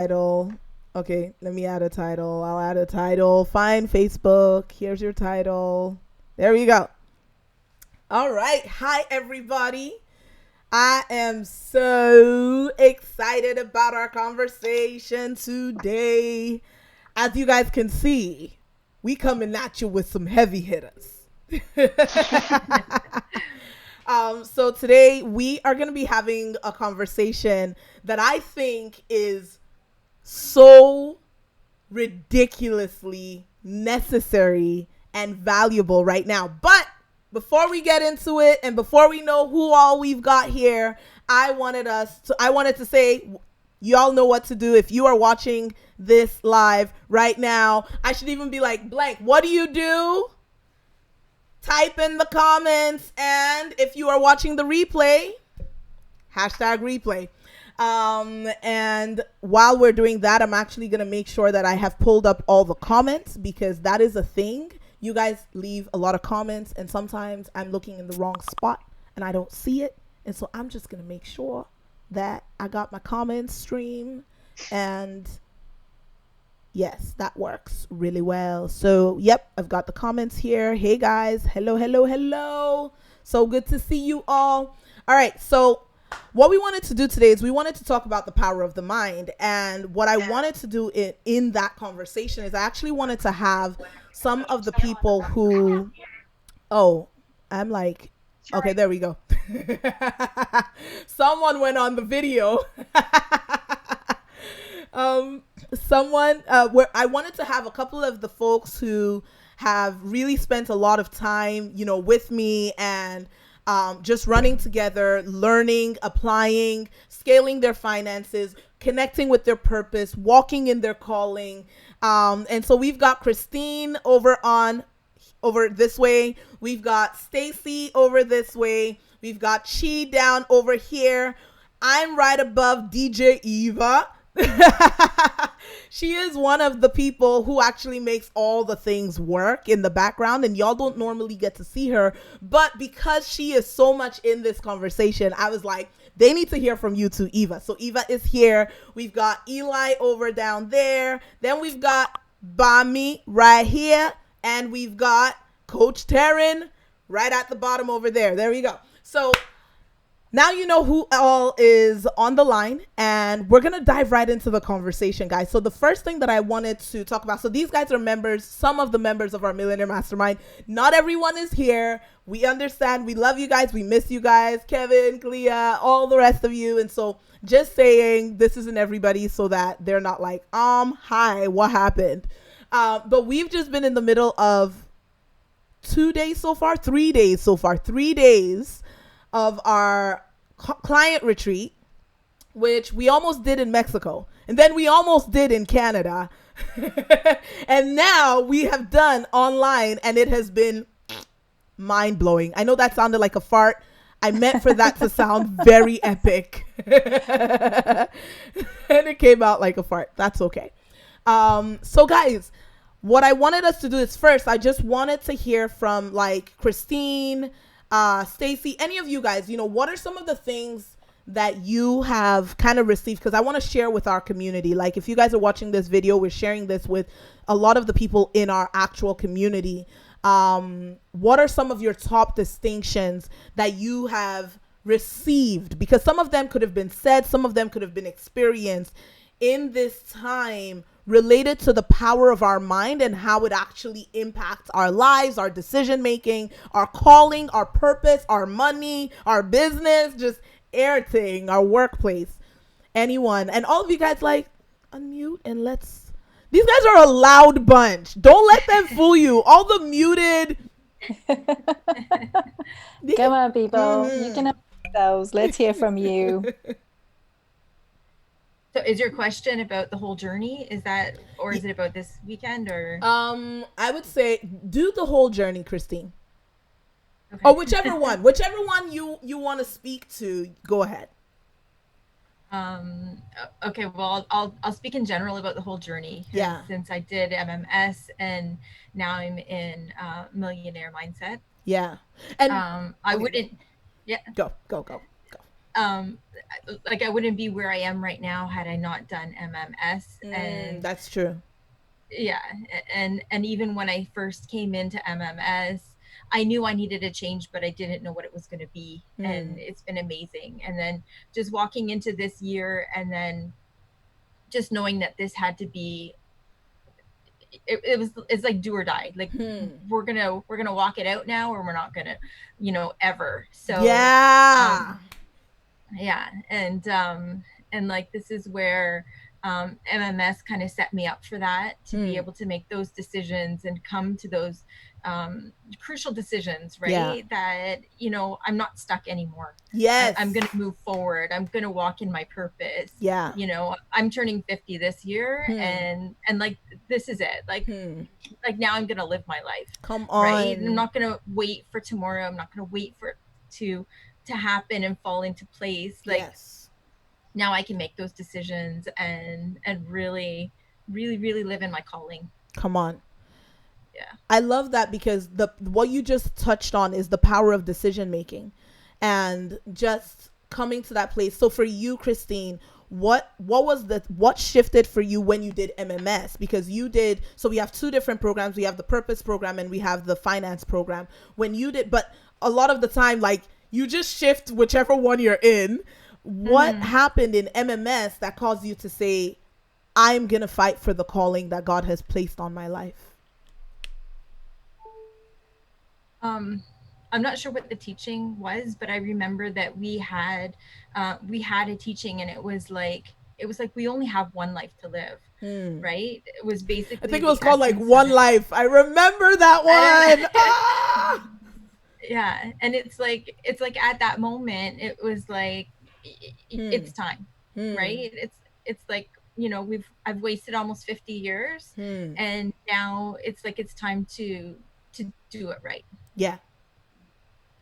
title. Okay, let me add a title. I'll add a title. Find Facebook. Here's your title. There we go. All right. Hi, everybody. I am so excited about our conversation today. As you guys can see, we coming at you with some heavy hitters. So today we are going to be having a conversation that I think is so ridiculously necessary and valuable right now. But before we get into it and before we know who all we've got here, I wanted to say y'all know what to do if you are watching this live right now. I should even be like, blank, what do you do? Type in the comments, and if you are watching the replay, hashtag replay. And while we're doing that, I'm actually going to make sure that I have pulled up all the comments because that is a thing. You guys leave a lot of comments, and sometimes I'm looking in the wrong spot and I don't see it. And so I'm just going to make sure that I got my comments stream, and yes, that works really well. So, yep, I've got the comments here. Hey guys, hello, hello, hello. So good to see you all. All right, so what we wanted to do today is we wanted to talk about the power of the mind. And what I wanted to do in that conversation is I actually wanted to have some of the people who, oh, I'm like, okay, there we go. Someone went on the video. Where I wanted to have a couple of the folks who have really spent a lot of time, with me and just running together, learning, applying, scaling their finances, connecting with their purpose, walking in their calling. And so we've got Christine over this way. We've got Stacy over this way. We've got Chi down over here. I'm right above DJ Eva. She is one of the people who actually makes all the things work in the background, and y'all don't normally get to see her, but because she is so much in this conversation, I was like, they need to hear from you too, Eva. So Eva is here. We've got Eli over down there. Then we've got Bami right here, and we've got Coach Taryn right at the bottom over there. There we go. So now you know who all is on the line, and we're going to dive right into the conversation, guys. So the first thing that I wanted to talk about, so these guys are members, some of the members of our Millionaire Mastermind. Not everyone is here. We understand. We love you guys. We miss you guys. Kevin, Clea, all the rest of you. And so just saying this isn't everybody so that they're not like, hi, what happened? But we've just been in the middle of 3 days of our client retreat, which we almost did in Mexico, and then we almost did in Canada. And now we have done online, and it has been mind-blowing. I know that sounded like a fart. I meant for that to sound very epic. And it came out like a fart. That's okay. So guys, what I wanted us to do is first, I just wanted to hear from like Christine, Stacy, any of you guys, what are some of the things that you have kind of received? Because I want to share with our community. Like, if you guys are watching this video, we're sharing this with a lot of the people in our actual community. What are some of your top distinctions that you have received? Because some of them could have been said, some of them could have been experienced in this time related to the power of our mind and how it actually impacts our lives, our decision making, our calling, our purpose, our money, our business, just everything, our workplace. Anyone, and all of you guys, like, unmute and let's. These guys are a loud bunch. Don't let them fool you. All the muted. Come on, people. You can have those. Let's hear from you. So is your question about the whole journey? Is it about this weekend or? I would say do the whole journey, Christine. Okay. Or whichever one you want to speak to, go ahead. Okay, well, I'll speak in general about the whole journey. Yeah. Since I did MMS and now I'm in millionaire mindset. Yeah. And I wouldn't. Yeah. Go. um like I wouldn't be where I am right now had I not done MMS. And That's true. yeah, and even when I first came into MMS, I knew I needed a change, but I didn't know what it was going to be, and it's been amazing. And then just walking into this year, and then just knowing that this had to be, it's like do or die. Like we're gonna walk it out now, or we're not gonna, ever. So Yeah. um yeah, and like this is where MMS kind of set me up for that, to be able to make those decisions and come to those crucial decisions, Yeah. right? That I'm not stuck anymore. Yes. I'm gonna move forward. I'm gonna walk in my purpose. Yeah. I'm turning 50 this year, and like this is it. Like now I'm gonna live my life. Come Right? I'm on. not gonna wait for tomorrow. I'm not gonna wait for it to happen and fall into place. Like Yes. now I can make those decisions and really, really, really live in my calling. Come on. Yeah. I love that, because what you just touched on is the power of decision making, and just coming to that place. So for you, Christine, what shifted for you when you did MMS? Because so we have two different programs. We have the purpose program and we have the finance program. When you did, but a lot of the time, like, you just shift whichever one you're in. What happened in MMS that caused you to say, I'm gonna fight for the calling that God has placed on my life? I'm not sure what the teaching was, but I remember that we had a teaching, and it was like we only have one life to live, right? It was I basically think it the was called like essence of One it. Life. I remember that one. Ah! Yeah, and it's like at that moment it was like it's time, right? It's like, I've wasted almost 50 years, and now it's like it's time to do it right. Yeah.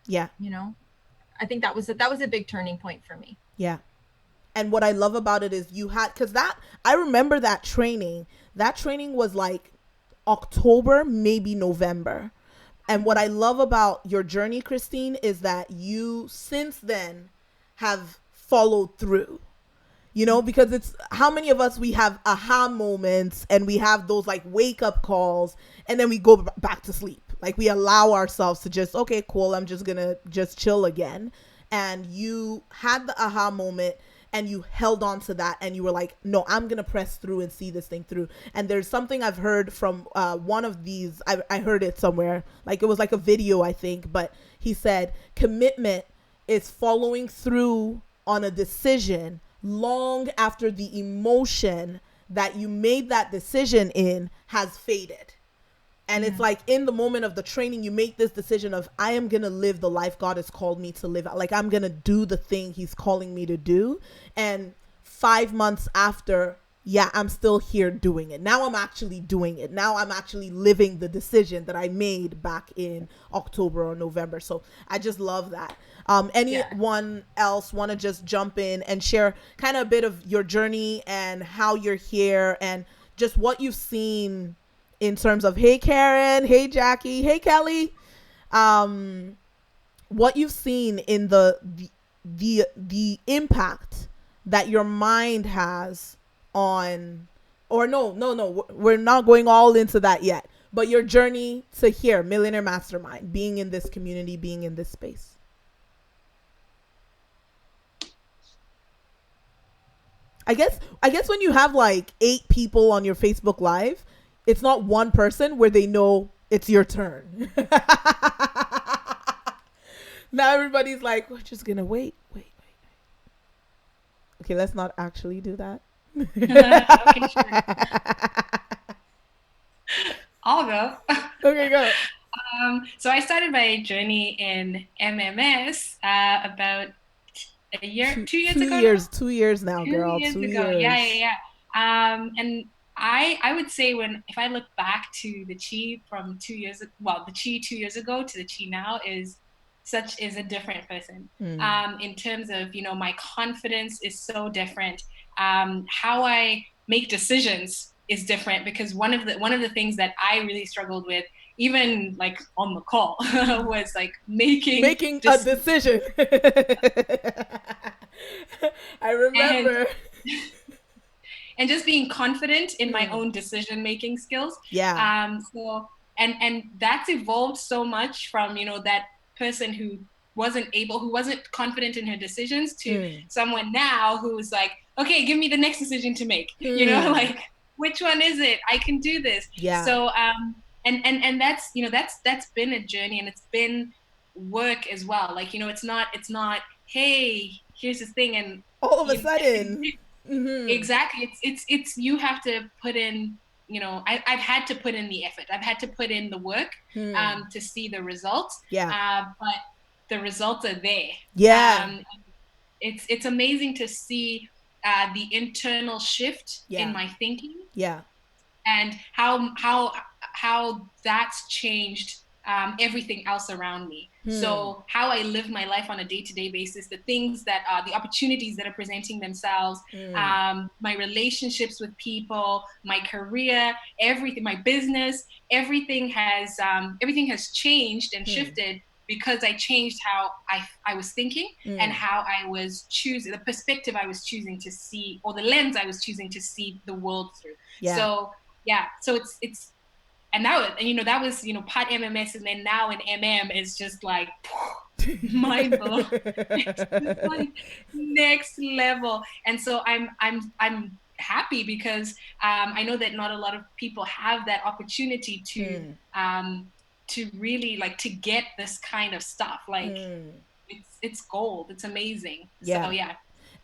Yeah. you know I think that was a big turning point for me. Yeah. And what I love about it is because I remember that training. That training was like October, maybe November. And what I love about your journey, Christine, is that you since then have followed through. Because it's how many of us, we have aha moments and we have those like wake up calls, and then we go back to sleep. Like, we allow ourselves to just, okay, cool, I'm just gonna just chill again. And you had the aha moment, and you held on to that, and you were like, no, I'm gonna press through and see this thing through. And there's something I've heard from one of these, I heard it somewhere, like it was like a video, I think, but he said commitment is following through on a decision long after the emotion that you made that decision in has faded. And it's like, in the moment of the training, you make this decision of, I am going to live the life God has called me to live. Like, I'm going to do the thing he's calling me to do. And 5 months after, yeah, I'm still here doing it. Now I'm actually doing it. Now I'm actually living the decision that I made back in October or November. So I just love that. Anyone else want to just jump in and share kind of a bit of your journey and how you're here, and just what you've seen in terms of, hey Karen, hey Jackie, hey Kelly, what you've seen in the impact that your mind has on, or no, we're not going all into that yet, but your journey to here, Millionaire Mastermind, being in this community, being in this space. I guess when you have like 8 people on your Facebook Live, it's not one person where they know it's your turn. Now everybody's like, we're just gonna wait. Okay, let's not actually do that. Okay, sure. I'll go. Okay, go. So I started my journey in MMS about a year, 2 years ago. 2 years now, girl. 2 years 2 ago. years. Yeah. And I would say, if I look back to the Chi from 2 years, well, the Chi 2 years ago to the Chi now is a different person. In terms of, my confidence is so different. How I make decisions is different, because one of the things that I really struggled with even like on the call was like making a decision. I remember. And just being confident in my own decision-making skills. Yeah. So and that's evolved so much from, that person who wasn't confident in her decisions to someone now who's like, okay, give me the next decision to make. Like, which one is it? I can do this. Yeah. So and that's that's been a journey, and it's been work as well. Like, it's not hey, here's this thing and all of a sudden. Exactly. It's you have to put in, I've had to put in the effort. I've had to put in the work to see the results. Yeah. But the results are there. Yeah. It's amazing to see the internal shift in my thinking. Yeah. And how that's changed everything else around me. So how I live my life on a day-to-day basis, the things that are the opportunities that are presenting themselves, my relationships with people, my career, everything, my business, everything has changed and shifted because I changed how I was thinking and how I was choosing, the perspective I was choosing to see, or the lens I was choosing to see the world through. Yeah. So it's and that was part MMS, and then now in MM is just like mind blowing. It's just like next level. And so I'm happy because I know that not a lot of people have that opportunity to really like to get this kind of stuff. Like it's gold. It's amazing. Yeah. So yeah.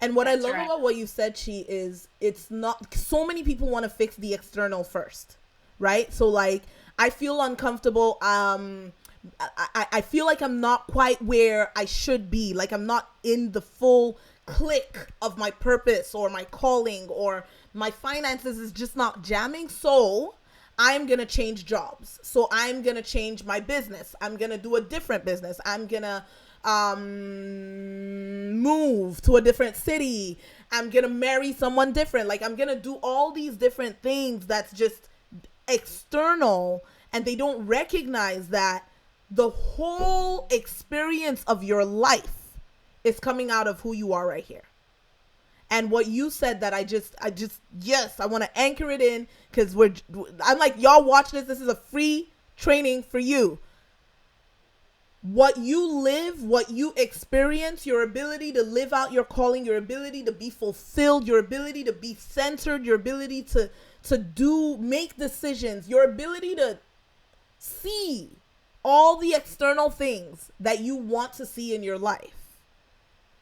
And what I love about what you said, Chi, is it's not so many people want to fix the external first, right? So like I feel uncomfortable. I feel like I'm not quite where I should be. Like I'm not in the full click of my purpose or my calling, or my finances is just not jamming. So I'm going to change jobs. So I'm going to change my business. I'm going to do a different business. I'm going to move to a different city. I'm going to marry someone different. Like I'm going to do all these different things that's just external, and they don't recognize that the whole experience of your life is coming out of who you are right here. And what you said that I just yes, I want to anchor it in, because I'm like, y'all watch this is a free training for you. What you live, what you experience, your ability to live out your calling, your ability to be fulfilled, your ability to be centered, your ability to make decisions, your ability to see all the external things that you want to see in your life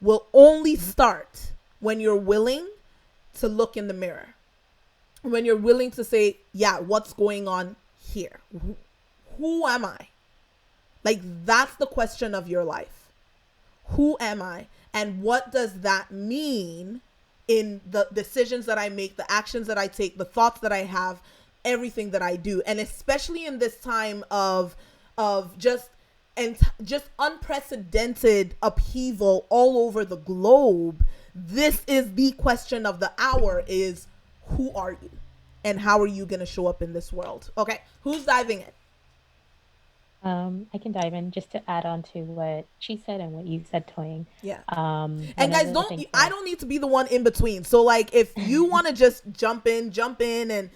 will only start when you're willing to look in the mirror. When you're willing to say, yeah, what's going on here? Who am I? Like, that's the question of your life. Who am I? And what does that mean in the decisions that I make, the actions that I take, the thoughts that I have, everything that I do? And especially in this time of just unprecedented upheaval all over the globe, this is the question of the hour: is who are you and how are you going to show up in this world? Okay, who's diving in? I can dive in just to add on to what she said and what you said, Toyin. Yeah. And guys, I don't need to be the one in between. So like, if you want to just jump in and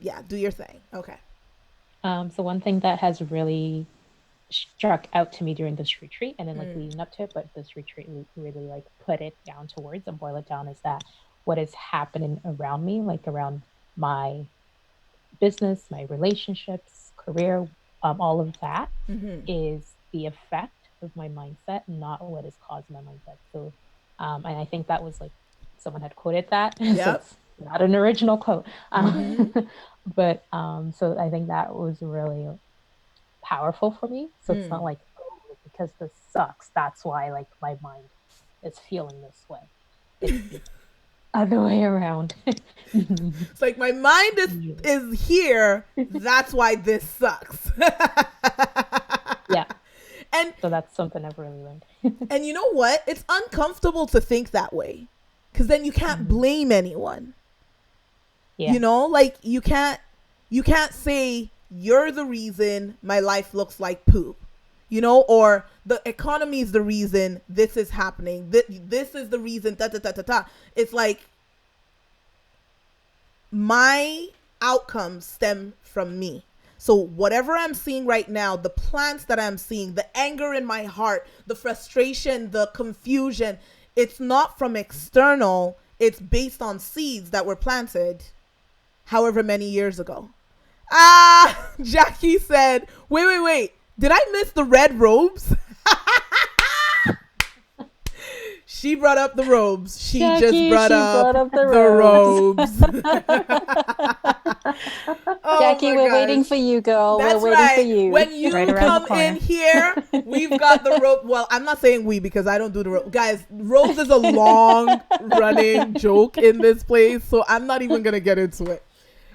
yeah, do your thing. Okay. So one thing that has really struck out to me during this retreat, and then like leading up to it, but this retreat really like put it down to words and boil it down, is that what is happening around me, like around my business, my relationships, career, all of that is the effect of my mindset, not what is causing my mindset. So, and I think that was like, someone had quoted that. Yep. So it's not an original quote. But so I think that was really powerful for me. So it's not like, oh, because this sucks, that's why like my mind is feeling this way. It's the other way around. It's like, my mind is here, that's why this sucks. Yeah. And so that's something I've really learned. And you know what? It's uncomfortable to think that way, because then you can't blame anyone. Yeah. You know, like you can't say, you're the reason my life looks like poop, you know, or the economy is the reason this is happening. This is the reason, da, da, da, da, da. It's like my outcomes stem from me. So whatever I'm seeing right now, the plants that I'm seeing, the anger in my heart, the frustration, the confusion, it's not from external. It's based on seeds that were planted however many years ago. Jackie said, wait. Did I miss the red robes? She brought up the robes. Jackie brought up the robes. Jackie, we're waiting for you, girl. That's we're waiting for you. When you come in here, we've got the robe. Well, I'm not saying we because I don't do the robe. Guys, robes is a long running joke in this place, so I'm not even going to get into it.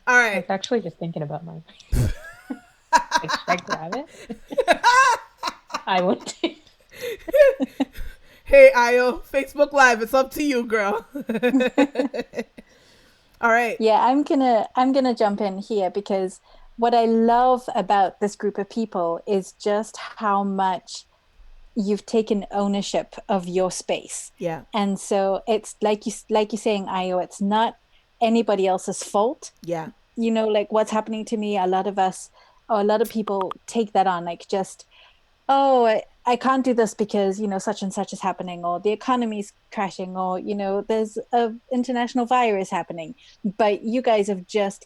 All right. I was actually just thinking about mine. Like, should I grab it? I won't. Hey, Ayo, Facebook Live, it's up to you, girl. All right. Yeah, I'm gonna jump in here because what I love about this group of people is just how much you've taken ownership of your space. Yeah. And so it's like you're saying, Ayo, it's not anybody else's fault. Yeah. You know, like what's happening to me, a lot of people take that on, like just, oh, I can't do this because, you know, such and such is happening, or the economy's crashing, or, you know, there's a international virus happening. But you guys have just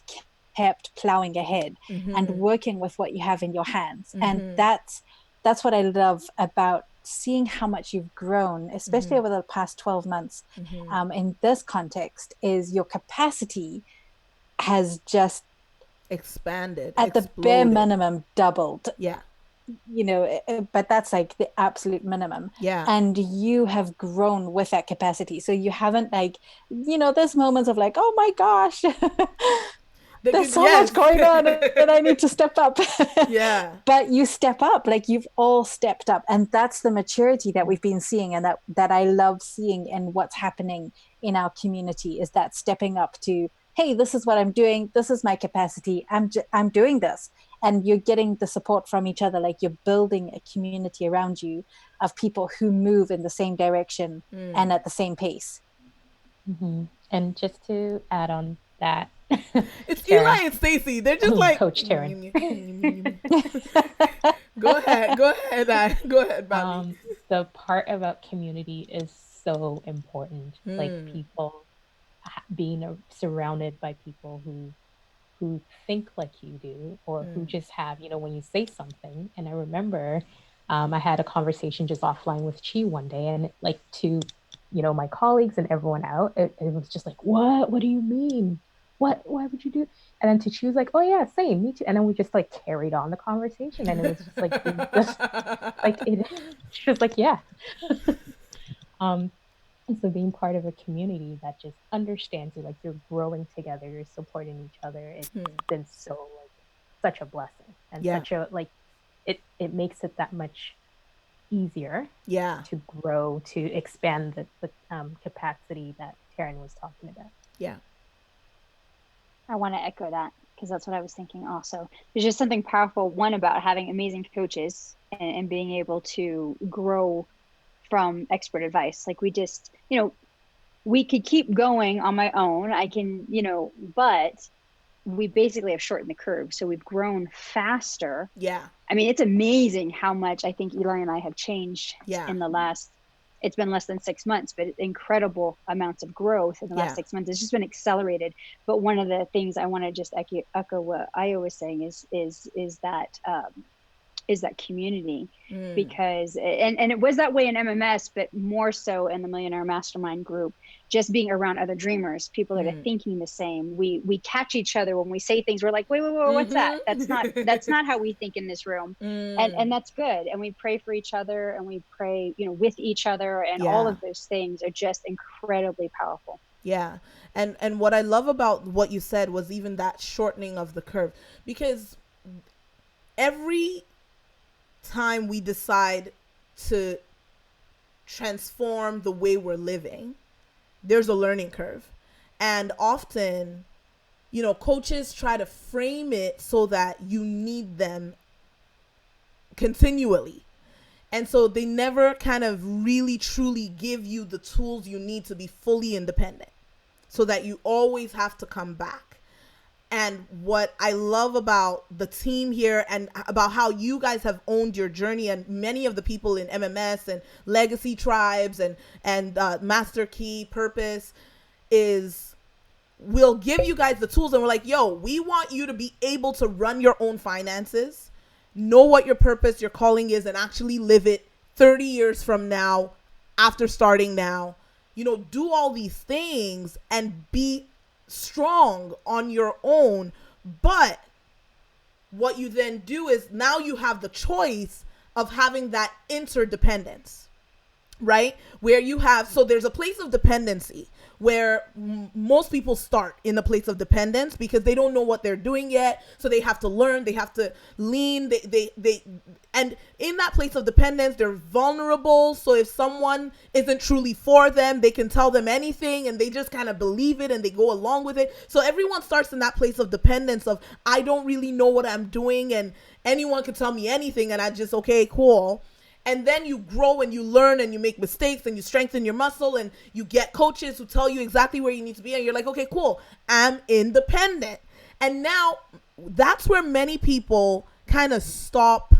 kept plowing ahead and working with what you have in your hands. And that's what I love about seeing how much you've grown, especially over the past 12 months. In this context, is your capacity has just expanded at the bare minimum doubled. Yeah. You know, but that's like the absolute minimum. Yeah. And you have grown with that capacity. So you haven't, like, you know, there's moments of like, oh my gosh, there's so much going on and I need to step up. Yeah. But you step up, like you've all stepped up. And that's the maturity that we've been seeing, and that I love seeing in what's happening in our community, is that stepping up to, hey, this is what I'm doing. This is my capacity. I'm doing this. And you're getting the support from each other. Like you're building a community around you of people who move in the same direction and at the same pace. And just to add on that, it's Tara, Eli and Stacey. They're just like Coach Taryn. Go ahead, Bobby. The part about community is so important. Like people being surrounded by people who think like you do, or who just have, you know, when you say something. And I remember I had a conversation just offline with Chi one day, and like to, you know, my colleagues and everyone out, it was just like, what do you mean? Why would you do? And then to Chi was like, oh yeah, same, me too. And then we just like carried on the conversation, and it was just like, she was like, yeah. And so being part of a community that just understands you, like you're growing together, you're supporting each other, it's been so like such a blessing, and such a like it makes it that much easier to grow, to expand the capacity that Taryn was talking about. Yeah. I want to echo that, because that's what I was thinking also. There's just something powerful, one, about having amazing coaches and being able to grow from expert advice. Like we just, you know, we could keep going on my own. I can, you know, but we basically have shortened the curve. So we've grown faster. Yeah. I mean, it's amazing how much I think Eli and I have changed in the last, it's been less than 6 months, but incredible amounts of growth in the last 6 months. It's just been accelerated. But one of the things I want to just echo what Ayo was saying is that community, because and it was that way in MMS, but more so in the Millionaire Mastermind group, just being around other dreamers, people that are thinking the same. We catch each other when we say things. We're like, wait, what's that? That's not how we think in this room. And that's good. And we pray for each other, and we pray, you know, with each other, and all of those things are just incredibly powerful. Yeah. And what I love about what you said was even that shortening of the curve, because every time we decide to transform the way we're living, there's a learning curve. And often coaches try to frame it so that you need them continually. And so they never kind of really truly give you the tools you need to be fully independent, so that you always have to come back. And what I love about the team here and about how you guys have owned your journey, and many of the people in MMS and Legacy Tribes and Master Key Purpose, is we'll give you guys the tools, and we're like, yo, we want you to be able to run your own finances, know what your purpose, your calling is, and actually live it 30 years from now, after starting now. Do all these things and be strong on your own. But what you then do is now you have the choice of having that interdependence, right? Where you have, so there's a place of dependency where most people start in a place of dependence because they don't know what they're doing yet. So they have to learn, they have to lean, and in that place of dependence, they're vulnerable. So if someone isn't truly for them, they can tell them anything and they just kind of believe it and they go along with it. So everyone starts in that place of dependence of, I don't really know what I'm doing and anyone can tell me anything and I just, okay, cool. And then you grow and you learn and you make mistakes and you strengthen your muscle and you get coaches who tell you exactly where you need to be. And you're like, okay, cool, I'm independent. And now that's where many people kind of stop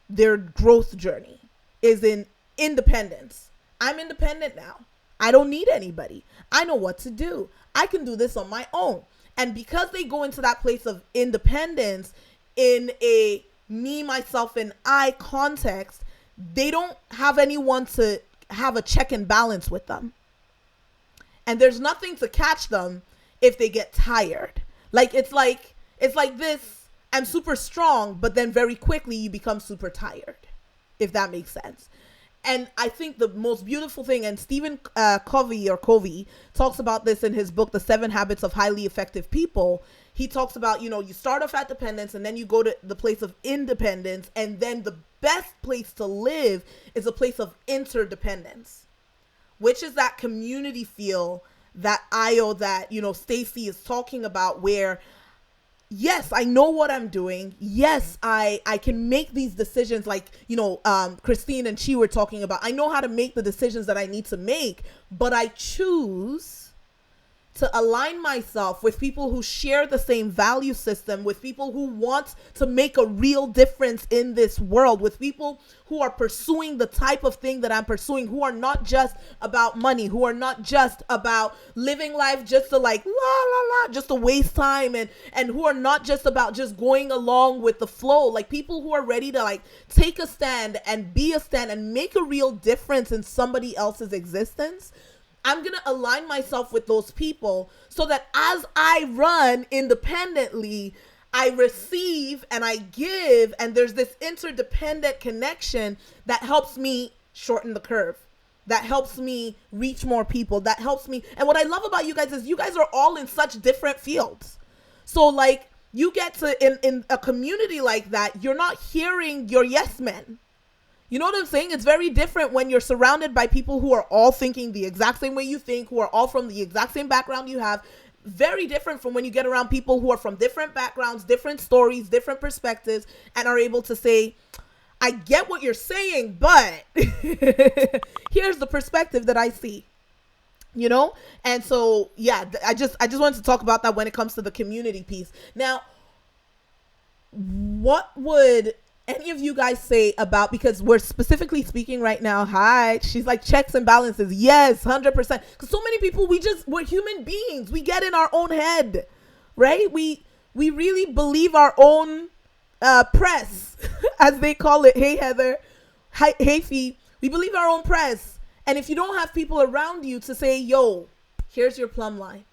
their growth journey, is in independence. I'm independent now. I don't need anybody. I know what to do. I can do this on my own. And because they go into that place of independence in a me, myself, and I context, they don't have anyone to have a check and balance with them. And there's nothing to catch them if they get tired. It's like this, I'm super strong, but then very quickly you become super tired, if that makes sense. And I think the most beautiful thing, and Stephen Covey talks about this in his book, The 7 Habits of Highly Effective People. He talks about, you start off at dependence and then you go to the place of independence. And then the best place to live is a place of interdependence, which is that community feel, that that, Stacy is talking about, where yes, I know what I'm doing. Yes, I can make these decisions like, Christine and Chi were talking about. I know how to make the decisions that I need to make, but I choose to align myself with people who share the same value system, with people who want to make a real difference in this world, with people who are pursuing the type of thing that I'm pursuing, who are not just about money, who are not just about living life just to just to waste time, and who are not just about just going along with the flow, like people who are ready to take a stand and be a stand and make a real difference in somebody else's existence. I'm going to align myself with those people so that as I run independently, I receive and I give, and there's this interdependent connection that helps me shorten the curve, that helps me reach more people, that helps me. And what I love about you guys is you guys are all in such different fields. So you get to, in a community like that, you're not hearing your yes men. You know what I'm saying? It's very different when you're surrounded by people who are all thinking the exact same way you think, who are all from the exact same background you have. Very different from when you get around people who are from different backgrounds, different stories, different perspectives, and are able to say, I get what you're saying, but here's the perspective that I see. And so, yeah, I just wanted to talk about that when it comes to the community piece. Now, what would any of you guys say about, because we're specifically speaking right now, hi, she's like checks and balances. Yes, 100%. Because so many people, we're human beings. We get in our own head, right? We really believe our own press, as they call it. Hey, Heather. Hey, Fee. We believe our own press. And if you don't have people around you to say, yo, here's your plumb line.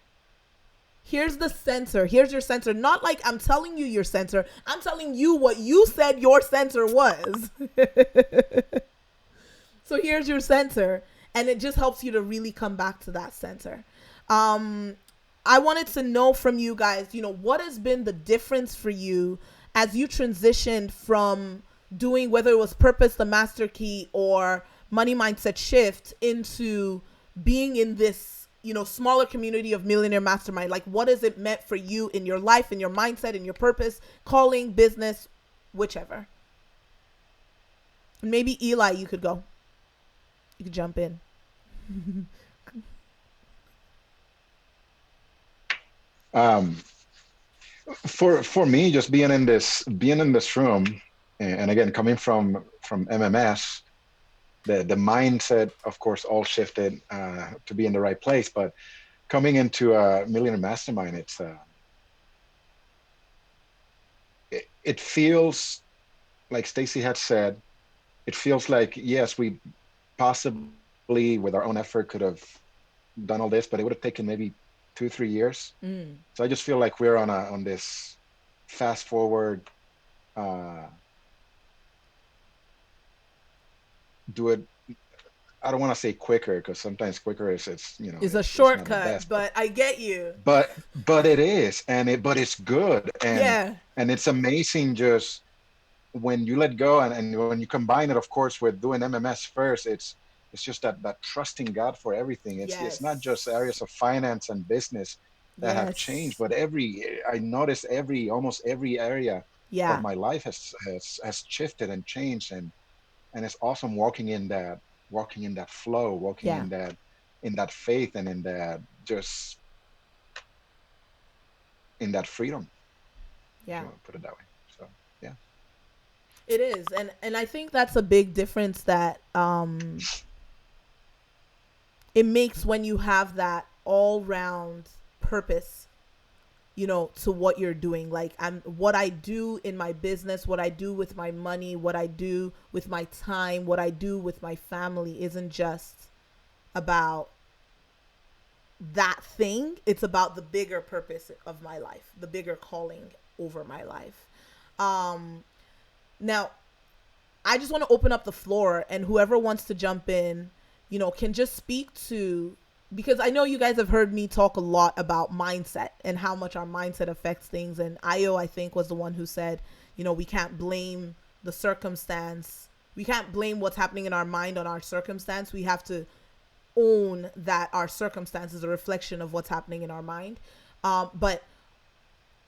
Here's the censor. Here's your censor. Not like I'm telling you your censor. I'm telling you what you said your censor was. So here's your censor. And it just helps you to really come back to that censor. I wanted to know from you guys, what has been the difference for you as you transitioned from doing, whether it was Purpose, the Master Key, or Money Mindset Shift, into being in this smaller community of Millionaire Mastermind? Like, what has it meant for you in your life, in your mindset, in your purpose, calling, business, whichever? Maybe Eli, you could go. You could jump in. For me, just being in this room, and again coming from MMS, the mindset, of course, all shifted to be in the right place. But coming into a Millionaire Mastermind, it feels like Stacy had said. It feels like, yes, we possibly with our own effort could have done all this, but it would have taken maybe 2-3 years. So I just feel like we're on this fast forward, do it. I don't want to say quicker, because sometimes quicker is it's a shortcut, best, but I get you. But it is, but it's good, and it's amazing just when you let go and when you combine it, of course, with doing MMS first. It's just that trusting God for everything. It's not just areas of finance and business that have changed, but I noticed almost every area of my life has shifted and changed, and it's awesome walking in that flow, walking in that faith, and in that in that freedom. Yeah, put it that way. So yeah, it is, and I think that's a big difference that it makes when you have that all-round purpose, to what you're doing. Like, what I do in my business, what I do with my money, what I do with my time, what I do with my family isn't just about that thing. It's about the bigger purpose of my life, the bigger calling over my life. Now, I just want to open up the floor, and whoever wants to jump in, can just speak to, because I know you guys have heard me talk a lot about mindset and how much our mindset affects things. And Io, I think, was the one who said, we can't blame the circumstance. We can't blame what's happening in our mind on our circumstance. We have to own that our circumstance is a reflection of what's happening in our mind. But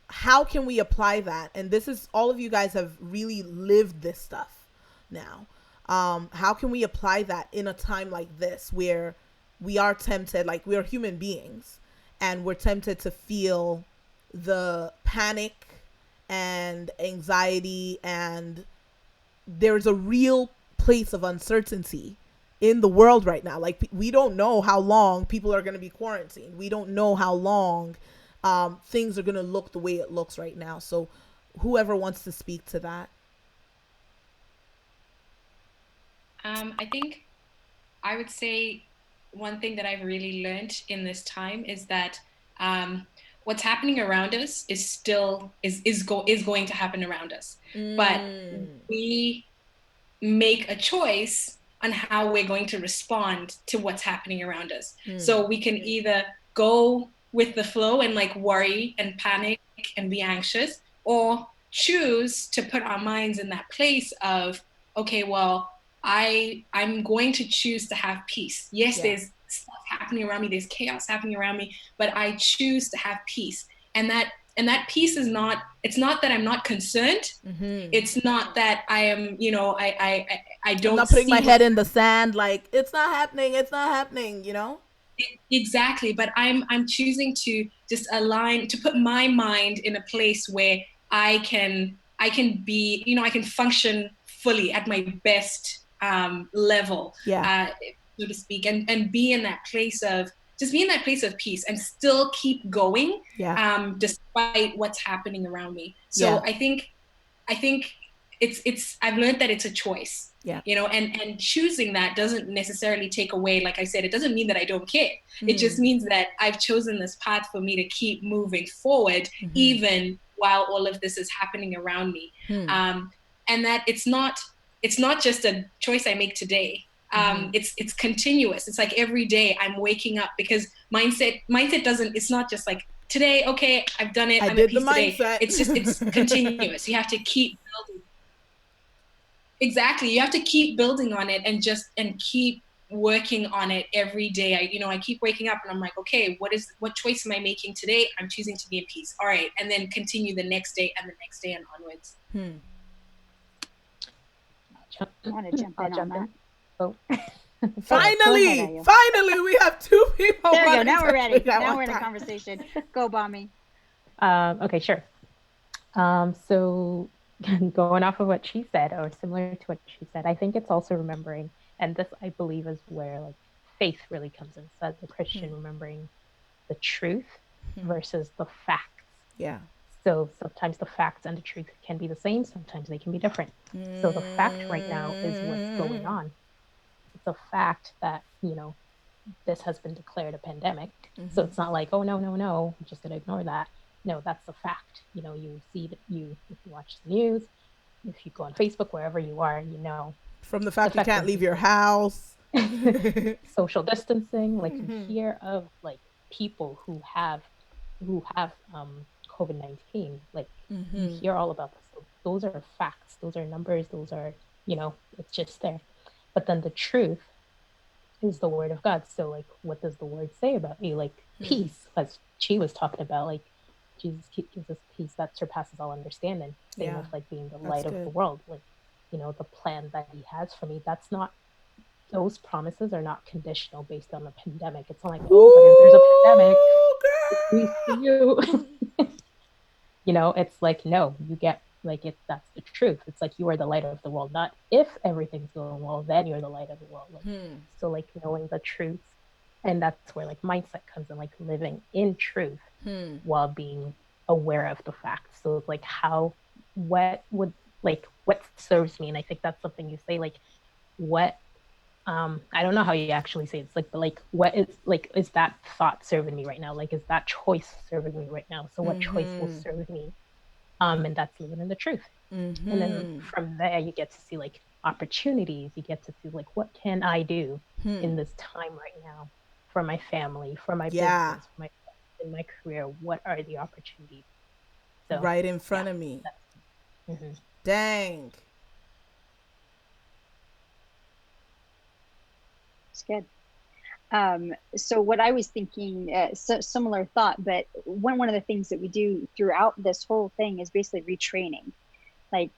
how can we apply that? And this is, all of you guys have really lived this stuff now. How can we apply that in a time like this, where we are tempted, like, we are human beings, and we're tempted to feel the panic and anxiety, and there's a real place of uncertainty in the world right now. Like, we don't know how long people are going to be quarantined. We don't know how long things are going to look the way it looks right now. So whoever wants to speak to that. I think I would say one thing that I've really learned in this time is that what's happening around us is still is going to happen around us. But we make a choice on how we're going to respond to what's happening around us. So we can either go with the flow and like worry and panic and be anxious, or choose to put our minds in that place of, okay, well, I'm going to choose to have peace. Yes, there's stuff happening around me, there's chaos happening around me, but I choose to have peace. And that peace is not, it's not that I'm not concerned. It's not that I am, I don't, I'm not putting my head in the sand, like, it's not happening, Exactly. But I'm choosing to just align, to put my mind in a place where I can be, I can function fully at my best level, so to speak, and be in that place of, just be in that place of peace and still keep going, despite what's happening around me. So I think it's I've learned that it's a choice, and choosing that doesn't necessarily take away, like I said, it doesn't mean that I don't care. It just means that I've chosen this path for me to keep moving forward, even while all of this is happening around me. And that it's not just a choice I make today. It's continuous. It's like every day I'm waking up, because mindset doesn't, it's not just like today, okay, I've done it, I'm at peace today. It's continuous. You have to keep building. Exactly. You have to keep building on it, and keep working on it every day. I keep waking up and I'm like, okay, what choice am I making today? I'm choosing to be in peace. All right. And then continue the next day and the next day and onwards. I want to jump in on that. Oh. Finally, we have two people. There we go. Now we're ready. Now we're in a conversation. Go, Bommy. Okay, sure. So going off of what she said, or similar to what she said, I think it's also remembering, and this I believe is where like faith really comes in. So as a Christian, remembering the truth versus the facts. Yeah. So sometimes the facts and the truth can be the same. Sometimes they can be different. So the fact right now is what's going on. It's a fact that, this has been declared a pandemic. So it's not like, oh, no, I'm just going to ignore that. No, that's the fact. You see that if you watch the news, if you go on Facebook, wherever you are, From the fact you can't leave your house. Social distancing, like you hear of like people who have COVID-19, like you hear all about this. So those are facts. Those are numbers. Those are, it's just there. But then the truth is the word of God. So like, what does the word say about you? Like peace, as she was talking about, like Jesus gives us peace that surpasses all understanding. Same with like being the light of the world. Like, the plan that he has for me, those promises are not conditional based on the pandemic. It's not like, but if there's a pandemic, peace to you. It's like, no, you get like it. That's the truth. It's like you are the light of the world. Not if everything's going well, then you're the light of the world. Like, so like knowing the truth, and that's where like mindset comes in, like living in truth while being aware of the facts. So it's like what serves me, and I think that's something you say, like what. I don't know how you actually say it. It's like, but like, what is that thought serving me right now? Like, is that choice serving me right now? So what choice will serve me? And that's living in the truth. And then from there, you get to see like opportunities. You get to see like, what can I do in this time right now for my family, for my business, in my career? What are the opportunities? So, right in front of me. Dang. It's good. So what I was thinking, similar thought, but one of the things that we do throughout this whole thing is basically retraining. Like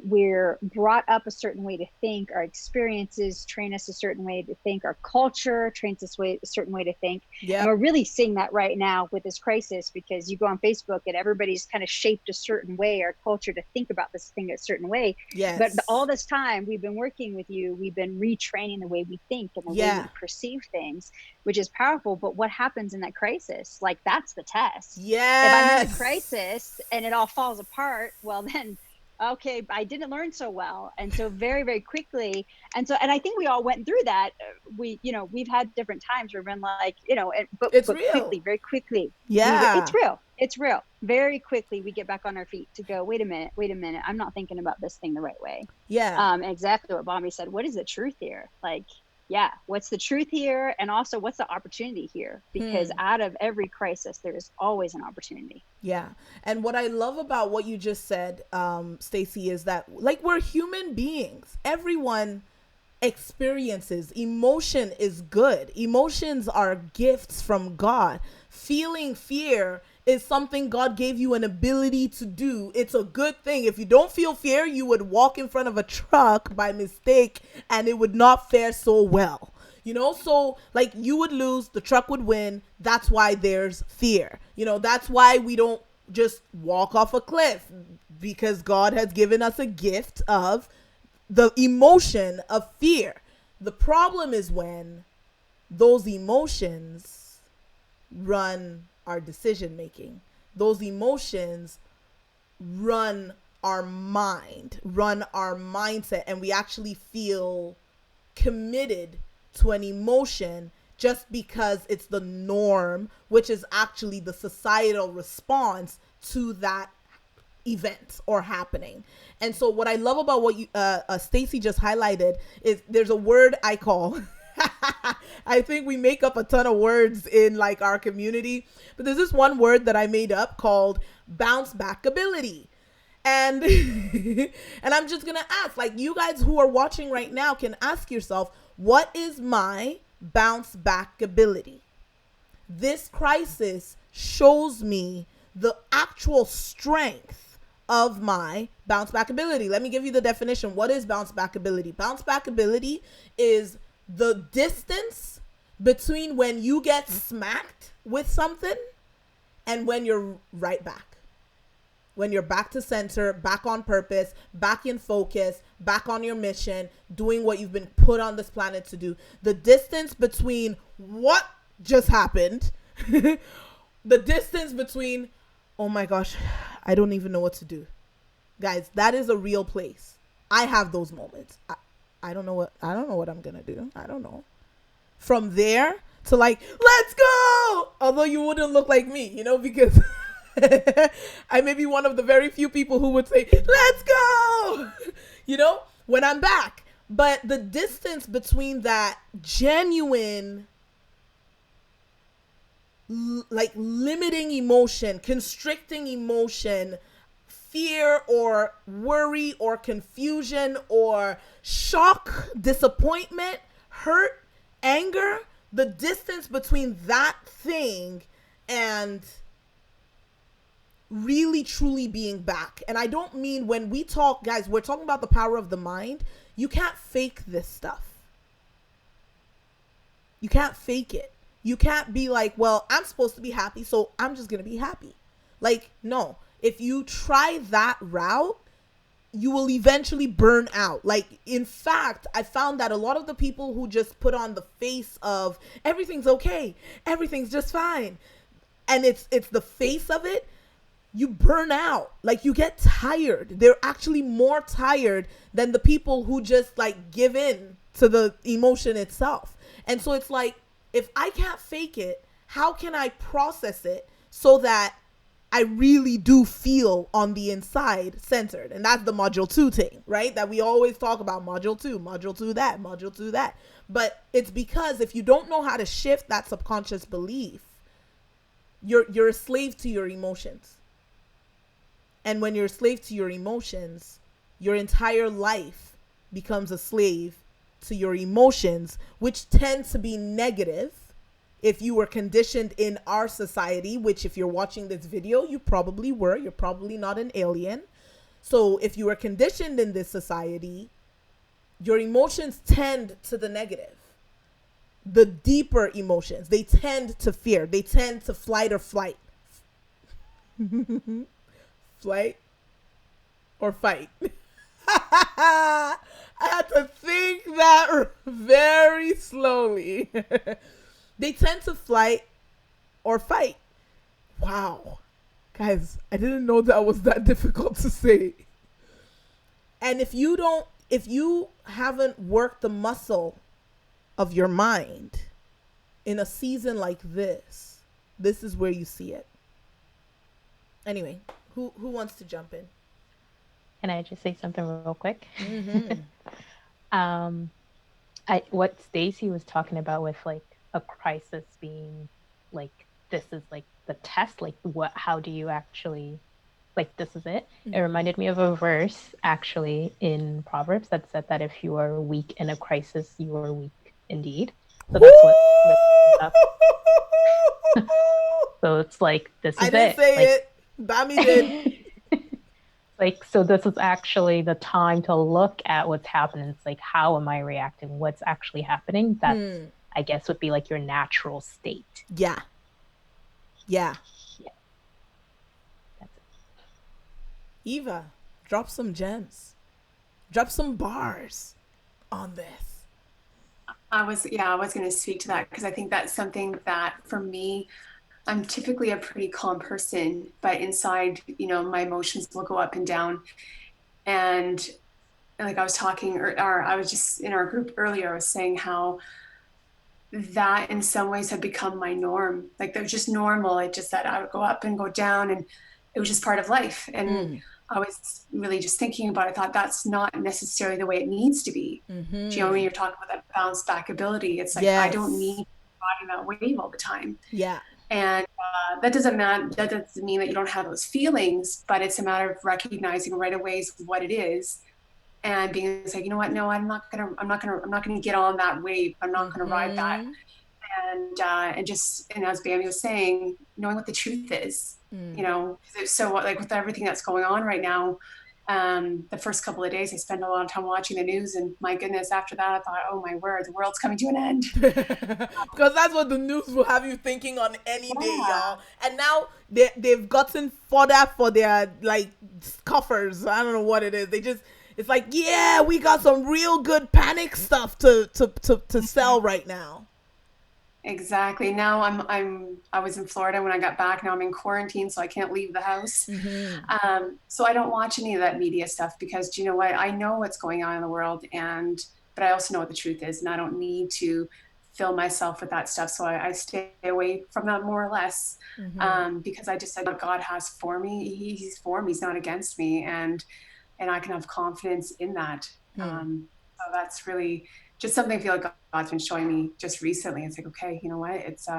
we're brought up a certain way to think, our experiences train us a certain way to think, our culture trains us a certain way to think. And we're really seeing that right now with this crisis, because you go on Facebook and everybody's kind of shaped a certain way, our culture, to think about this thing a certain way. But all this time we've been working with you, we've been retraining the way we think and the way we perceive things, which is powerful. But what happens in that crisis? Like, that's the test. If I'm in a crisis and it all falls apart, well then, okay, I didn't learn so well. And so very, very quickly. And I think we all went through that. We've had different times where we've been like, but real. Quickly, very quickly. It's real. Very quickly, we get back on our feet to go, wait a minute. I'm not thinking about this thing the right way. Exactly what Bommy said. What is the truth here? Like, what's the truth here? And also, what's the opportunity here? Because out of every crisis, there is always an opportunity. Yeah. And what I love about what you just said, Stacey, is that like, we're human beings. Everyone experiences. Emotion is good. Emotions are gifts from God. Feeling fear is something God gave you an ability to do. It's a good thing. If you don't feel fear, you would walk in front of a truck by mistake and it would not fare so well. So like, you would lose, the truck would win. That's why there's fear. That's why we don't just walk off a cliff, because God has given us a gift of the emotion of fear. The problem is when those emotions run our decision making. Those emotions run our mind, run our mindset, and we actually feel committed to an emotion just because it's the norm, which is actually the societal response to that event or happening. And so what I love about what you Stacey just highlighted is there's a word I call I think we make up a ton of words in like our community, but there's this one word that I made up called bounce back ability. And and I'm just gonna ask, like, you guys who are watching right now can ask yourself, What is my bounce back ability? This crisis shows me the actual strength of my bounce back ability. Let me give you the definition. What is bounce back ability? Bounce back ability is the distance between when you get smacked with something and when you're right back. When you're back to center, back on purpose, back in focus, back on your mission, doing what you've been put on this planet to do. The distance between what just happened, the distance between, oh my gosh, I don't even know what to do. Guys, that is a real place. I have those moments. I don't know what I'm gonna do. I don't know. From there to like, let's go. Although you wouldn't look like me, because I may be one of the very few people who would say, let's go, when I'm back. But the distance between that genuine, like limiting emotion, constricting emotion, fear or worry or confusion or shock, disappointment, hurt, anger, the distance between that thing and really truly being back. And I don't mean, when we talk, guys, we're talking about the power of the mind. You can't fake this stuff. You can't fake it. You can't be like, well, I'm supposed to be happy, so I'm just going to be happy. Like, no. If you try that route, you will eventually burn out. Like, in fact, I found that a lot of the people who just put on the face of everything's okay, everything's just fine, and it's the face of it, you burn out. Like, you get tired. They're actually more tired than the people who just like give in to the emotion itself. And so it's like, if I can't fake it, how can I process it so that I really do feel on the inside centered? And that's the module 2 thing, right? That we always talk about, module 2 that, module 2 that. But it's because if you don't know how to shift that subconscious belief, you're a slave to your emotions. And when you're a slave to your emotions, your entire life becomes a slave to your emotions, which tend to be negative. If you were conditioned in our society, which if you're watching this video, you probably were, you're probably not an alien. So if you were conditioned in this society, your emotions tend to the negative. The deeper emotions, they tend to fear. They tend to flight or flight. Flight or fight. I had to think that very slowly. They tend to flight or fight. Wow. Guys, I didn't know that was that difficult to say. And if you haven't worked the muscle of your mind in a season like this is where you see it. Anyway, who wants to jump in? Can I just say something real quick? Mm-hmm. What Stacy was talking about with like a crisis being like, this is like the test, like how do you actually, like, this is it. Mm-hmm. It reminded me of a verse actually in Proverbs that said that if you are weak in a crisis, you are weak indeed. So that's what so it's like, this is it. I didn't say like, it. Bami did. Like, so this is actually the time to look at what's happening. It's like, how am I reacting? What's actually happening? That's, I guess, would be like your natural state. Yeah. Yeah. Yeah. That's it. Eva, drop some gems. Drop some bars on this. I was going to speak to that because I think that's something that for me, I'm typically a pretty calm person, but inside, my emotions will go up and down. And like I was talking, or I was just in our group earlier, I was saying how that in some ways had become my norm. Like that was just normal. It just that I would go up and go down, and it was just part of life. And I was really just thinking about it. I thought that's not necessarily the way it needs to be. Mm-hmm. When you're talking about that bounce back ability, it's like, yes. I don't need to be riding that wave all the time. Yeah. And that doesn't mean that you don't have those feelings, but it's a matter of recognizing right away what it is and being like, you know what, no, I'm not gonna get on that wave. I'm not gonna ride that. And just, and as Bambi was saying, knowing what the truth is, you know, so like with everything that's going on right now, the first couple of days I spent a lot of time watching the news, and my goodness, after that I thought, oh my word, the world's coming to an end. Because that's what the news will have you thinking on any day, y'all. And now they've gotten fodder for their like scoffers. I don't know what it is. It's like, yeah, we got some real good panic stuff to sell right now. Exactly. Now I was in Florida when I got back. Now I'm in quarantine, so I can't leave the house. So I don't watch any of that media stuff, because do you know what? I know what's going on in the world, but I also know what the truth is, and I don't need to fill myself with that stuff. So I stay away from that more or less, because I just said what God has for me. He's for me. He's not against me, and I can have confidence in that. So that's really just something I feel like God's been showing me just recently. It's like, okay, you know what? It's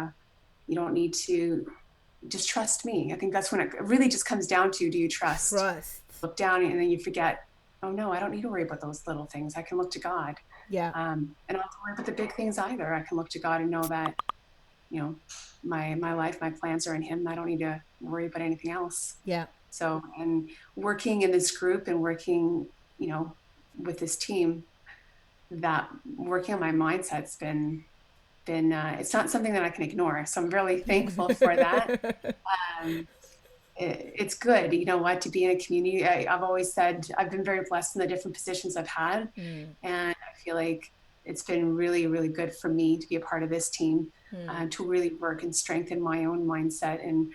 you don't need to, just trust me. I think that's when it really just comes down to, do you trust? Look down and then you forget, oh no, I don't need to worry about those little things. I can look to God. Yeah. And I don't have to worry about the big things either. I can look to God and know that, you know, my life, my plans are in Him. I don't need to worry about anything else. Yeah. So, and working in this group and working, you know, with this team, that working on my mindset's been it's not something that I can ignore. So I'm really thankful for that. It's good, you know what, to be in a community. I've always said I've been very blessed in the different positions I've had, and I feel like it's been really, really good for me to be a part of this team, to really work and strengthen my own mindset, and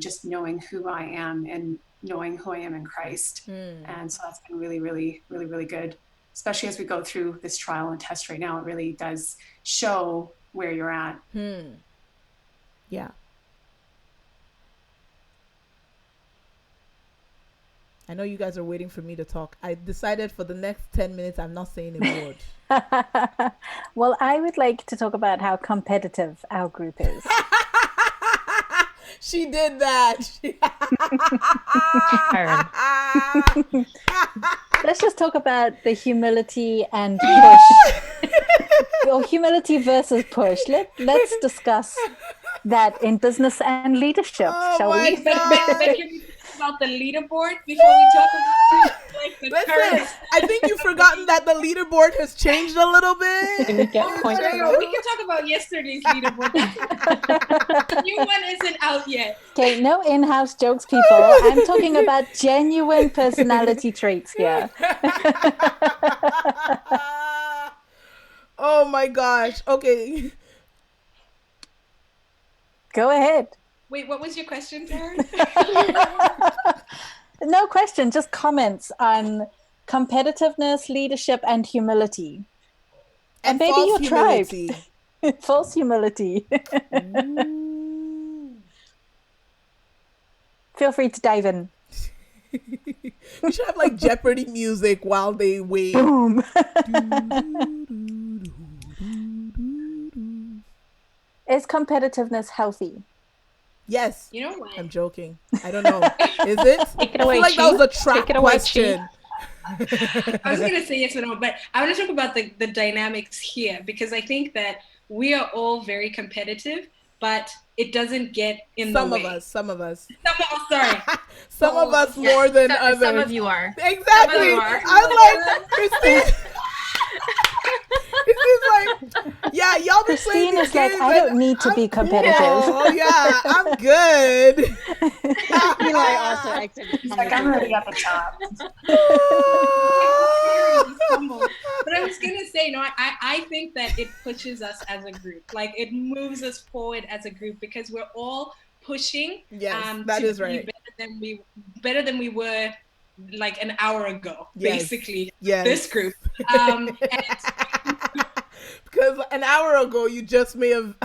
just knowing who I am and knowing who I am in Christ. And so that's been really, really, really, really good. Especially as we go through this trial and test right now, it really does show where you're at. Yeah. I know you guys are waiting for me to talk. I decided for the next 10 minutes, I'm not saying a word. Well, I would like to talk about how competitive our group is. She did that. Let's just talk about the humility and push. Or humility versus push. Let's discuss that in business and leadership, shall we? But can we talk about the leaderboard before we talk about Listen, I think you've forgotten that the leaderboard has changed a little bit. We can talk about yesterday's leaderboard. The new one isn't out yet. Okay, no in-house jokes, people. I'm talking about genuine personality traits here. Oh my gosh. Okay. Go ahead. Wait, what was your question, Karen? No question, just comments on competitiveness, leadership, and humility. And maybe your tribe. False humility. Feel free to dive in. We should have like Jeopardy music while they wait. Boom. Is competitiveness healthy? Yes. You know what? I'm joking. I don't know. Is it? Take it away, I feel like that was a trap question. I was going to say yes or no, but I want to talk about the dynamics here, because I think that we are all very competitive, but it doesn't get in the way. Some of us. Sorry. Some of us more than others. Some of you are. Exactly. Some of you are. I'm like, Christine. Christine's like, yeah, y'all be playing Christine is like, I don't need to be competitive. Oh yeah, I'm good. Eli also exited. He's like, I'm already at the top. But I was gonna say, no, I think that it pushes us as a group. Like, it moves us forward as a group, because we're all pushing. Yes, that is right. Better than we were like an hour ago, basically. Yes. This group. Because an hour ago you just may have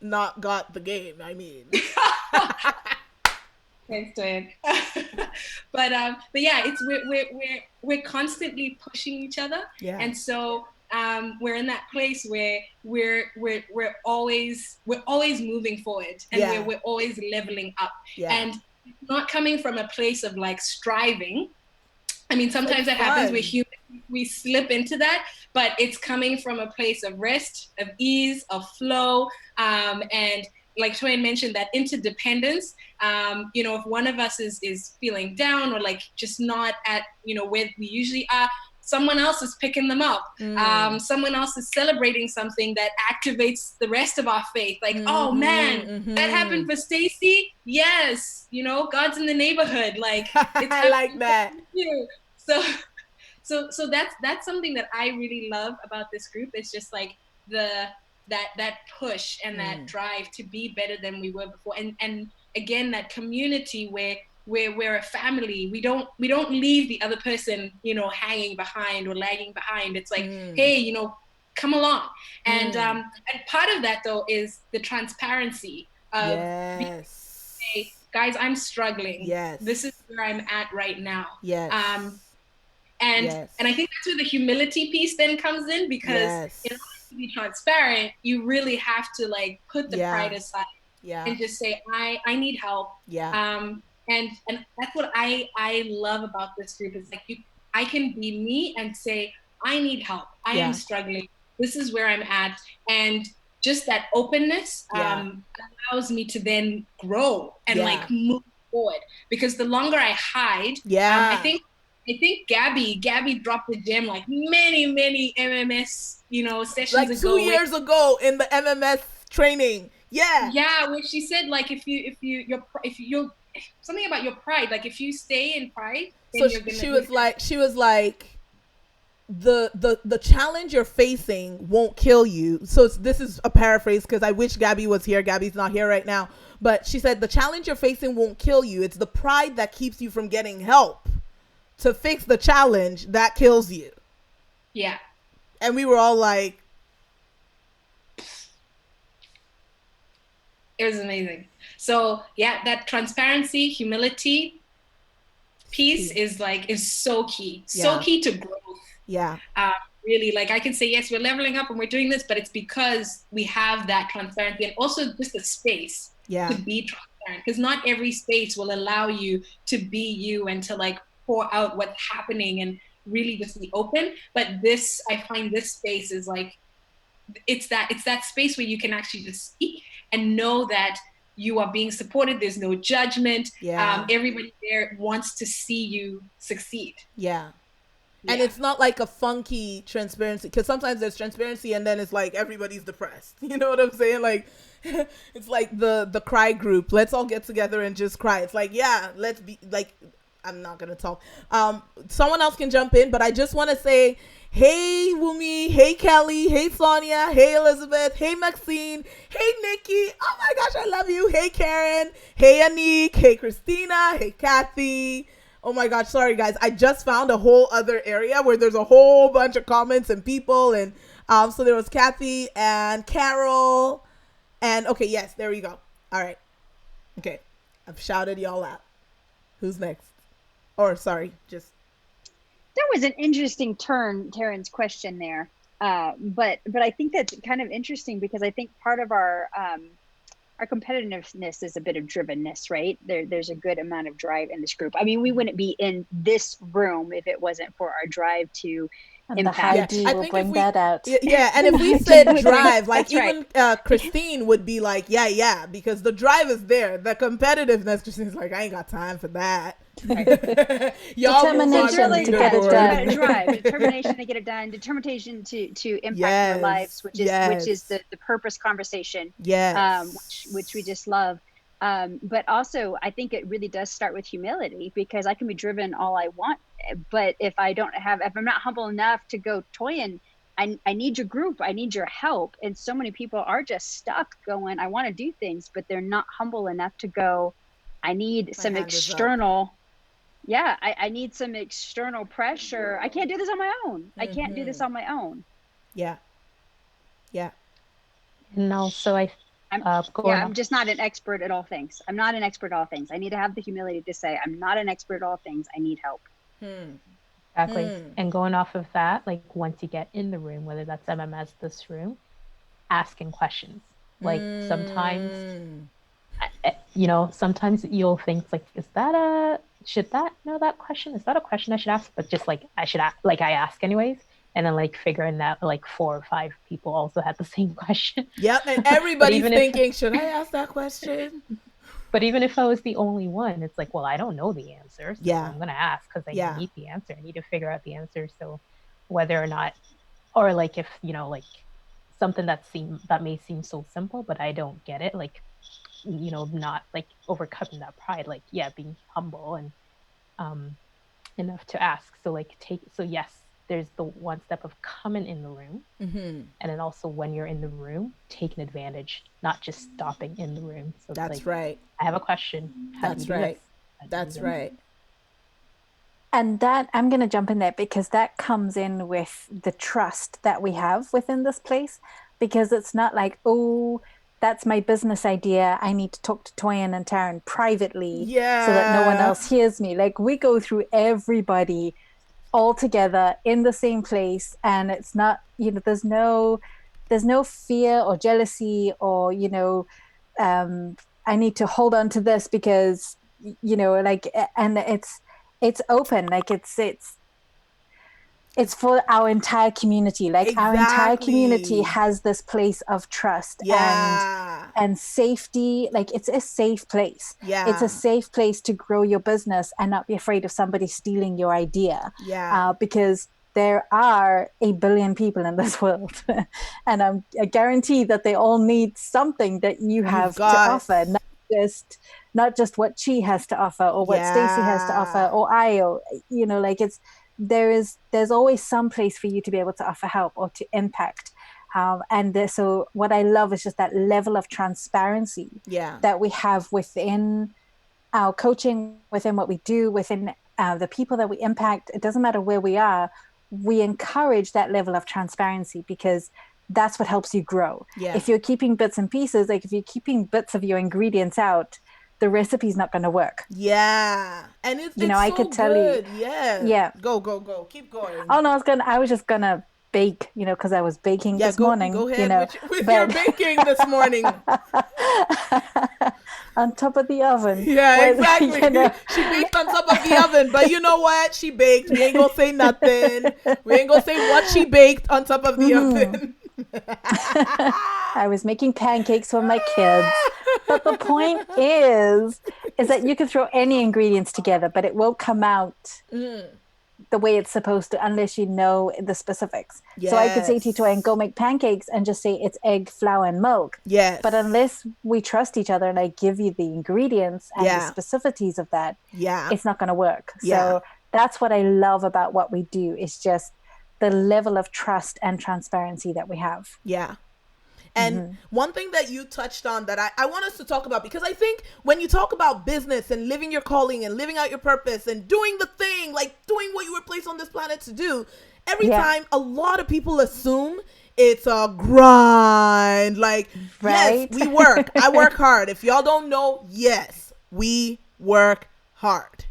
not got the game. I mean. Thanks, Toyin. But yeah, it's we're constantly pushing each other, and so we're in that place where we're always moving forward, and we're always leveling up, and not coming from a place of like striving. I mean, sometimes that happens. We're human. we slip into that, but it's coming from a place of rest, of ease, of flow, and like Toyin mentioned, that interdependence. If one of us is feeling down or like just not at where we usually are, someone else is picking them up. Someone else is celebrating something that activates the rest of our faith. Like, oh man, that happened for Stacy. Yes, God's in the neighborhood. Like, it's I like that. So that's something that I really love about this group. It's just like that push and that drive to be better than we were before, and again, that community where we're a family. We don't leave the other person hanging behind or lagging behind. It's like, hey, come along. And part of that though is the transparency of hey, guys, I'm struggling. Yes, this is where I'm at right now. Yes. And I think that's where the humility piece then comes in, because in order to be transparent, you really have to like put the pride aside and just say, I need help. And that's what I love about this group, is like I can be me and say, I need help. I am struggling. This is where I'm at. And just that openness allows me to then grow and like move forward. Because the longer I hide, I think Gabby dropped the gem like many MMS sessions like ago. 2 years ago in the MMS training. Where she said like if you're something about your pride, like if you stay in pride, then so she was like the challenge you're facing won't kill you. So this is a paraphrase, because I wish Gabby was here. Gabby's not here right now, but she said the challenge you're facing won't kill you. It's the pride that keeps you from getting help to fix the challenge that kills you. Yeah. And we were all like, it was amazing. So yeah, that transparency, humility piece is so key. So key to growth. Yeah. Really, like I can say, yes, we're leveling up and we're doing this, but it's because we have that transparency and also just a space to be transparent. Because not every space will allow you to be you and to like pour out what's happening and really just be open. But I find this space is like, it's that space where you can actually just speak and know that you are being supported. There's no judgment. Everybody there wants to see you succeed. And it's not like a funky transparency, because sometimes there's transparency and then it's like everybody's depressed. You know what I'm saying? Like, it's like the cry group. Let's all get together and just cry. It's like, let's be like, I'm not going to talk. Someone else can jump in, but I just want to say, hey, Wumi, hey, Kelly, hey, Sonia, hey, Elizabeth, hey, Maxine, hey, Nikki. Oh my gosh, I love you. Hey, Karen, hey, Anik, hey, Christina, hey, Kathy. Oh my gosh, sorry guys. I just found a whole other area where there's a whole bunch of comments and people. And so there was Kathy and Carol. And okay, yes, there we go. All right. Okay. I've shouted y'all out. Who's next? Or sorry, just. There was an interesting turn, Taryn's question there. But I think that's kind of interesting, because I think part of our competitiveness is a bit of drivenness, right? There's a good amount of drive in this group. I mean, we wouldn't be in this room if it wasn't for our drive to impact. I think bring that out. Yeah, and if we said drive, like even Christine would be like, yeah, because the drive is there. The competitiveness, Christine's like, I ain't got time for that. Right. Determination to get it done. Drive, determination to get it done, determination to impact our lives, which is the purpose conversation. Which we just love. But also, I think it really does start with humility, because I can be driven all I want, but if I'm not humble enough to go, Toyin, I need your group, I need your help. And so many people are just stuck going, I want to do things, but they're not humble enough to go, I need some external. I need some external pressure. I can't do this on my own. I can't do this on my own. Yeah. And also, I'm just not an expert at all things. I'm not an expert at all things. I need to have the humility to say, I'm not an expert at all things. I need help. Exactly. And going off of that, like once you get in the room, whether that's MMS, this room, asking questions. Like sometimes, sometimes you'll think like, is that a should that know that question? Is that a question I should ask? But just like I should ask, like I ask anyways. And then like figuring that like 4 or 5 people also had the same question. Yep, and everybody's thinking, should I ask that question? But even if I was the only one, it's like, well, I don't know the answer, so I'm gonna ask because I need the answer. I need to figure out the answer. So whether or not, or like if like something that may seem so simple, but I don't get it, like not like overcoming that pride, like being humble and enough to ask. So like yes, there's the one step of coming in the room, and then also when you're in the room, taking advantage, not just stopping in the room. So that's like, right. I have a question. That's right. That's right. And that, I'm going to jump in there because that comes in with the trust that we have within this place, because it's not like, oh, that's my business idea, I need to talk to Toyin and Taryn privately so that no one else hears me. Like, we go through everybody all together in the same place, and it's not, there's no fear or jealousy or I need to hold on to this because like, and it's open, like it's for our entire community. Like, our entire community has this place of trust and safety. Like, it's a safe place. It's a safe place to grow your business and not be afraid of somebody stealing your idea. Because there are 1 billion people in this world, and I guarantee that they all need something that you have to offer, not just what she has to offer or what Stacy has to offer or I, or like, there's always some place for you to be able to offer help or to impact. So what I love is just that level of transparency that we have within our coaching, within what we do, within the people that we impact. It doesn't matter where we are. We encourage that level of transparency because that's what helps you grow. If you're keeping bits and pieces, like if you're keeping bits of your ingredients out, the recipe's not going to work. And it's I so could tell good. you. Go keep going. Oh no, I was just gonna bake, because I was baking this morning. Go ahead with your baking this morning. On top of the oven. Exactly. She baked on top of the oven, but you know what? She baked. We ain't gonna say nothing. We ain't gonna say what she baked on top of the oven. I was making pancakes for my kids. But the point is that you can throw any ingredients together, but it won't come out the way it's supposed to unless you know the specifics. So I could say to Toyin, go make pancakes and just say it's egg, flour, and milk. But unless we trust each other and I give you the ingredients and the specificities of that, it's not going to work. So that's what I love about what we do, is just the level of trust and transparency that we have. And one thing that you touched on that I want us to talk about, because I think when you talk about business and living your calling and living out your purpose and doing the thing, like doing what you were placed on this planet to do, every time a lot of people assume it's a grind. Like, yes, we work. I work hard. If y'all don't know, yes, we work hard.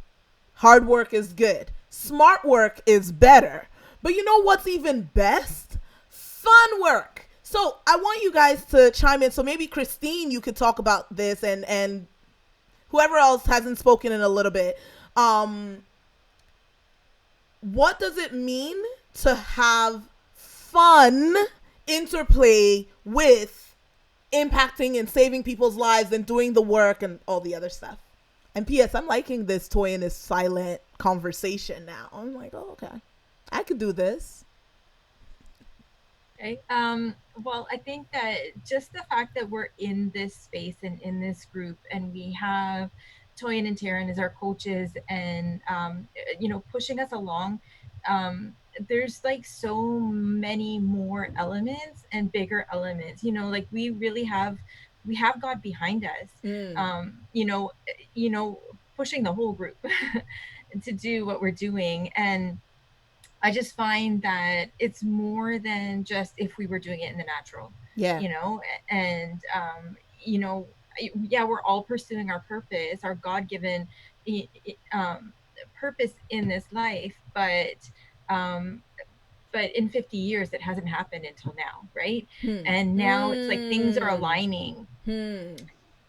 Hard work is good. Smart work is better. But you know what's even best? Fun work. So I want you guys to chime in. So maybe Christine, you could talk about this, and whoever else hasn't spoken in a little bit. What does it mean to have fun interplay with impacting and saving people's lives and doing the work and all the other stuff? And P.S., I'm liking this Toyin is silent conversation now. I'm like, oh, okay, I could do this. Okay. Well, I think that just the fact that we're in this space and in this group, and we have Toyin and Taryn as our coaches, and pushing us along. There's like so many more elements and bigger elements. Like we have God behind us. Pushing the whole group to do what we're doing. And I just find that it's more than just if we were doing it in the natural, and, we're all pursuing our purpose, our God-given purpose in this life. But in 50 years, it hasn't happened until now. Right. And now it's like things are aligning.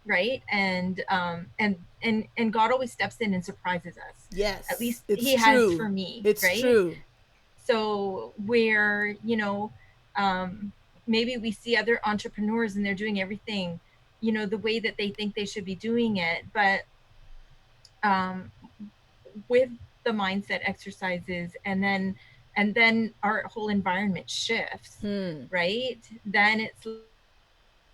right? And God always steps in and surprises us. Yes, at least it's he true. has for me. It's right? true. So where, maybe we see other entrepreneurs and they're doing everything, the way that they think they should be doing it, but with the mindset exercises, and then our whole environment shifts, right? Then it's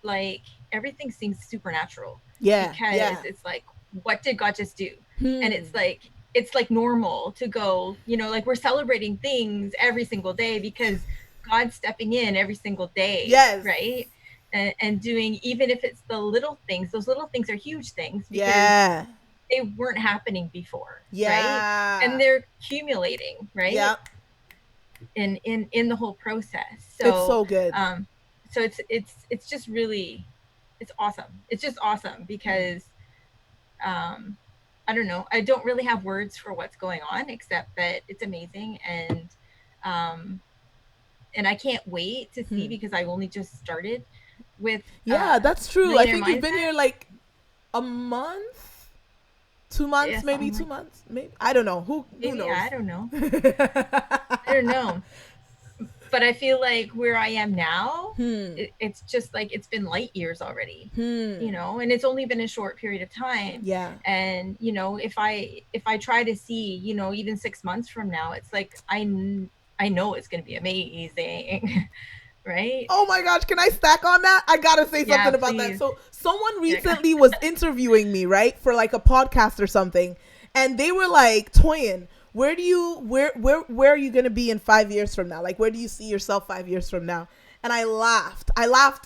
like everything seems supernatural. Yeah, because yeah. it's like, what did God just do? And it's like normal to go, like we're celebrating things every single day because God's stepping in every single day. Yes. Right? And doing, even if it's the little things, those little things are huge things because Yeah. they weren't happening before. Yeah. Right? And they're accumulating, right? Yep. In the whole process. So it's so good. So it's just really, it's awesome. It's just awesome because I don't know. I don't really have words for what's going on except that it's amazing, and I can't wait to see because I only just started with that's true. I think mindset. you've been here like a month, 2 months, Yeah, maybe 2 months, maybe, I don't know. Who knows? I don't know. I don't know. But I feel like where I am now, it's just like it's been light years already, and it's only been a short period of time. Yeah. And if I try to see, even 6 months from now, it's like I know it's going to be amazing. Right? Oh my gosh, can I stack on that? I gotta say something about that. So someone recently was interviewing me, right, for like a podcast or something, and they were like, Toyin, where are you gonna be in 5 years from now? Like, where do you see yourself 5 years from now? And I laughed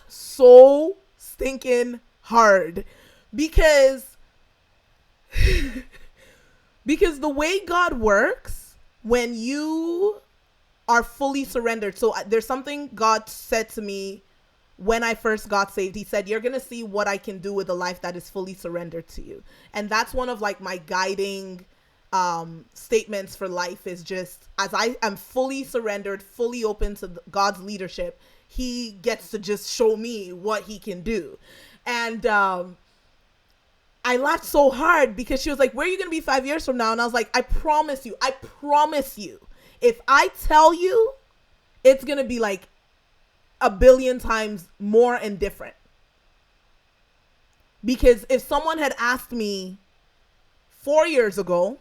so stinking hard because the way God works, when you are fully surrendered. So there's something God said to me when I first got saved. He said, you're going to see what I can do with a life that is fully surrendered to you. And that's one of like my guiding statements for life, is just as I am fully surrendered, fully open to God's leadership, he gets to just show me what he can do. And I laughed so hard because she was like, where are you going to be 5 years from now? And I was like, I promise you, if I tell you, it's going to be like a billion times more and different. Because if someone had asked me 4 years ago,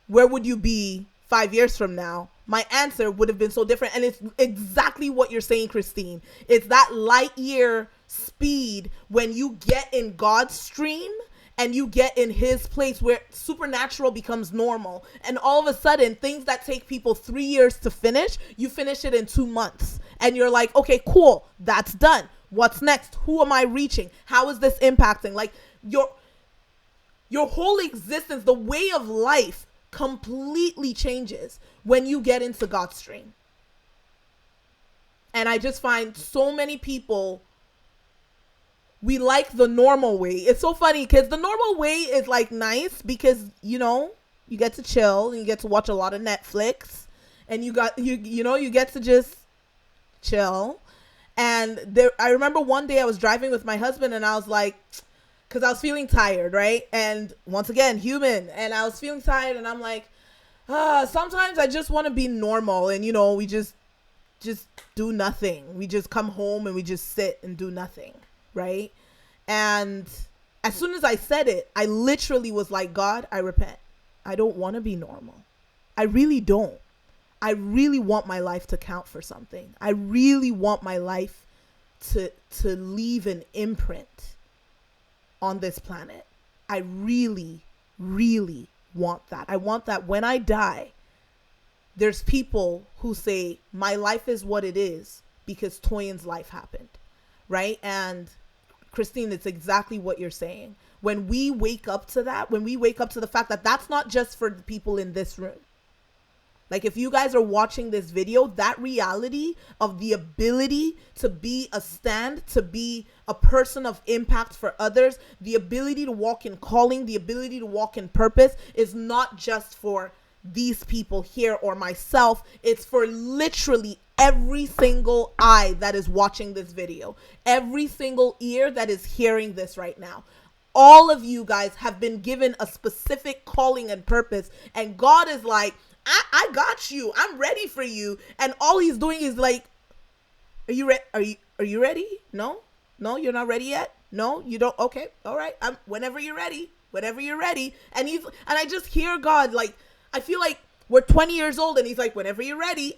where would you be 5 years from now? My answer would have been so different. And it's exactly what you're saying, Christine. It's that light year speed when you get in God's stream and you get in his place where supernatural becomes normal. And all of a sudden, things that take people 3 years to finish, you finish it in 2 months. And you're like, okay, cool, that's done. What's next? Who am I reaching? How is this impacting? Like your whole existence, the way of life completely changes when you get into God's stream. And I just find so many people, we like the normal way. It's so funny because the normal way is like nice because, you get to chill and you get to watch a lot of Netflix and you get to just chill. And I remember one day I was driving with my husband and I was like, because I was feeling tired, right? And once again, human. And I was feeling tired and I'm like, sometimes I just want to be normal. And, we just do nothing. We just come home and we just sit and do nothing. Right? And as soon as I said it, I literally was like, God, I repent. I don't want to be normal. I really don't. I really want my life to count for something. I really want my life to leave an imprint on this planet. I really, really want that. I want that when I die, there's people who say, my life is what it is because Toyin's life happened. Right? And Christine, it's exactly what you're saying. When we wake up to that, when we wake up to the fact that that's not just for the people in this room. Like if you guys are watching this video, that reality of the ability to be a stand, to be a person of impact for others, the ability to walk in calling, the ability to walk in purpose is not just for these people here or myself. It's for literally every single eye that is watching this video, every single ear that is hearing this right now. all of you guys have been given a specific calling and purpose, and God is like, I got you. I'm ready for you. And all he's doing is like, are you ready? Are you ready? No, you're not ready yet. No, you don't. Okay, all right. Whenever you're ready. And I just hear God, like, I feel like we're 20 years old, and he's like, whenever you're ready.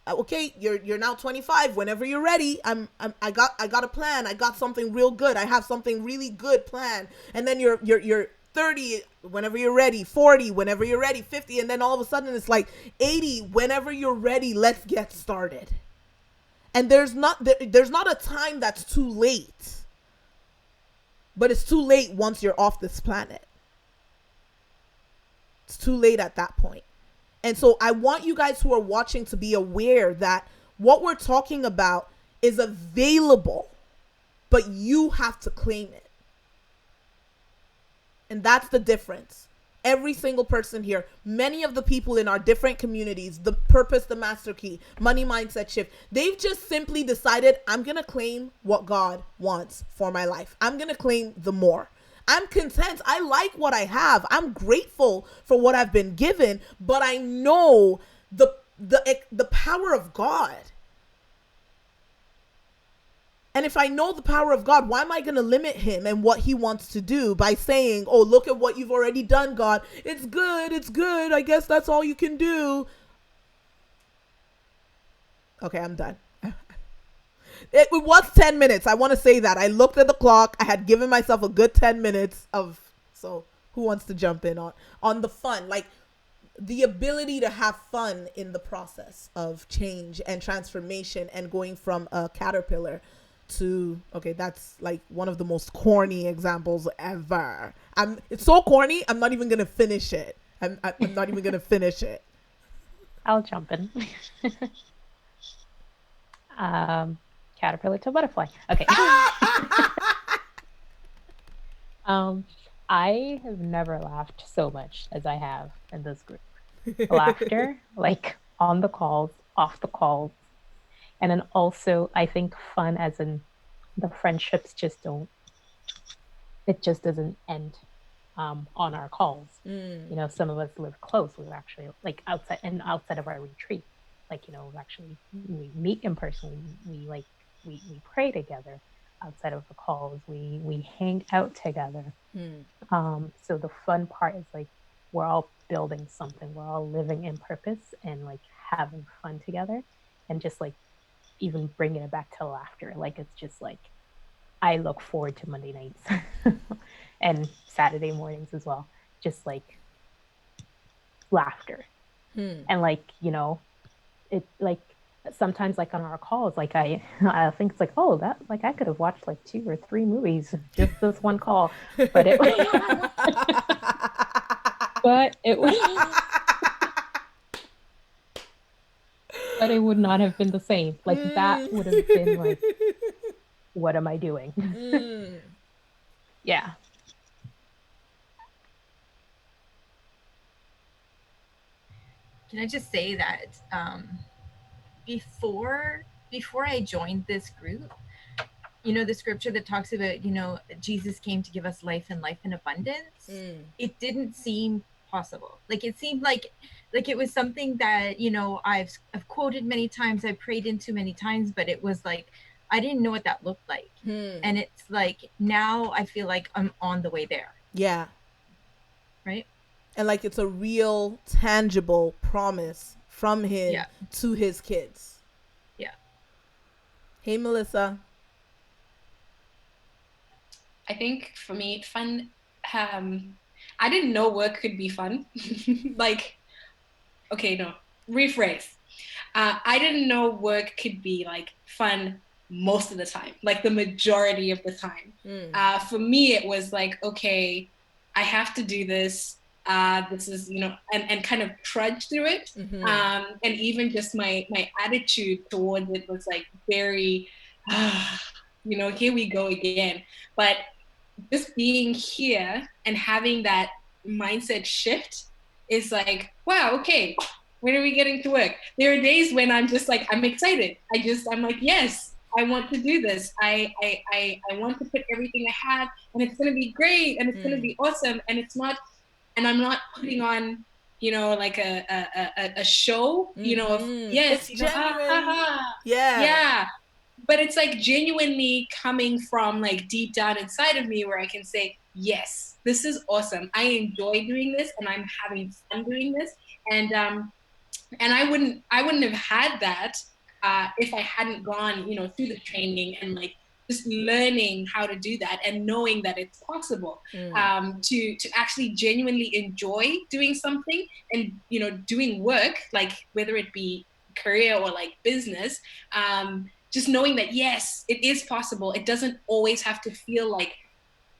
Okay. You're now 25. Whenever you're ready. I got a plan. I got something real good. I have something really good planned. And then you're 30, whenever you're ready. 40, whenever you're ready. 50, and then all of a sudden it's like 80, whenever you're ready. Let's get started. And there's not a time that's too late. But it's too late once you're off this planet. It's too late at that point. And so I want you guys who are watching to be aware that what we're talking about is available, but you have to claim it. And that's the difference. Every single person here, many of the people in our different communities, the Purpose, the Master Key, Money Mindset Shift, they've just simply decided, I'm going to claim what God wants for my life. I'm going to claim the more. I'm content. I like what I have. I'm grateful for what I've been given, but I know the power of God. And if I know the power of God, why am I going to limit him and what he wants to do by saying, oh, look at what you've already done, God. It's good. I guess that's all you can do. Okay, I'm done. It was 10 minutes. I want to say that. I looked at the clock. I had given myself a good 10 minutes of, so who wants to jump in on the fun? Like the ability to have fun in the process of change and transformation and going from a caterpillar to, okay, that's like one of the most corny examples ever. It's so corny, I'm not even gonna finish it. I'm not even gonna finish it. I'll jump in. Caterpillar to butterfly. Okay. I have never laughed so much as I have in this group. Laughter, like on the calls, off the calls. And then also, I think fun as in the friendships just doesn't end on our calls. You know, some of us live close. We're actually like outside of our retreat. Like, you know, we meet in person. We pray together outside of the calls. We hang out together. So the fun part is like, we're all building something. We're all living in purpose and like having fun together, and just like, even bringing it back to laughter. Like, it's just like, I look forward to Monday nights and Saturday mornings as well. Just like laughter. And like, you know, it like sometimes like on our calls, like I think it's like, oh, that like I could have watched like 2 or 3 movies just this one call, but it but it would not have been the same. Like that would have been like, what am I doing? Yeah. Can I just say that before I joined this group, you know, the scripture that talks about, you know, Jesus came to give us life and life in abundance. It didn't seem possible. Like it seemed like it was something that, you know, I've quoted many times, I've prayed into many times, but it was like, I didn't know what that looked like. And it's like, now I feel like I'm on the way there. Yeah. Right. And like, it's a real tangible promise from him to his kids. Yeah. Hey, Melissa. I think for me, fun, I didn't know work could be fun. Like, okay, no, rephrase. I didn't know work could be like fun most of the time, like the majority of the time. For me, it was like, okay, I have to do this. This is, you know, and kind of trudge through it. And even just my attitude towards it was like very, you know, here we go again. But just being here and having that mindset shift is like, wow, okay, when are we getting to work? There are days when I'm just like, I'm excited. I'm like, yes, I want to do this. I want to put everything I have, and it's going to be great, and it's going to be awesome. And it's not, and I'm not putting on, like a show, of, yes, it's genuine. Yeah. Yeah. But it's like genuinely coming from like deep down inside of me, where I can say, yes, this is awesome. I enjoy doing this, and I'm having fun doing this. And I wouldn't have had that if I hadn't gone, through the training and like just learning how to do that and knowing that it's possible to actually genuinely enjoy doing something and, doing work, like whether it be career or like business, just knowing that, yes, it is possible. It doesn't always have to feel like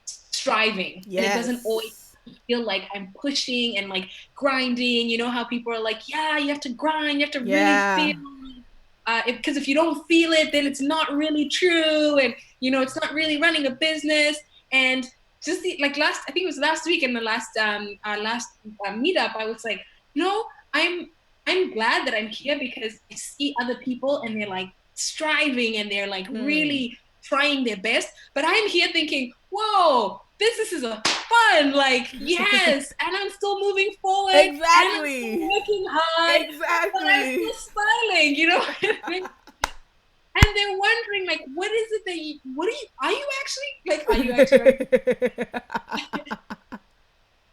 striving. Yes. And it doesn't always feel like I'm pushing and like grinding. You know how people are like, yeah, you have to grind, you have to really feel, because if you don't feel it, then it's not really true, and it's not really running a business. And just I think it was last week in the last meetup, I was like, no, I'm glad that I'm here because I see other people and they're like striving and they're like really trying their best, but I'm here thinking, whoa, business is a fun, like, yes, and I'm still moving forward. Exactly. And I'm still working hard. Exactly. But I'm still smiling, And they're wondering, like, what is it that are you actually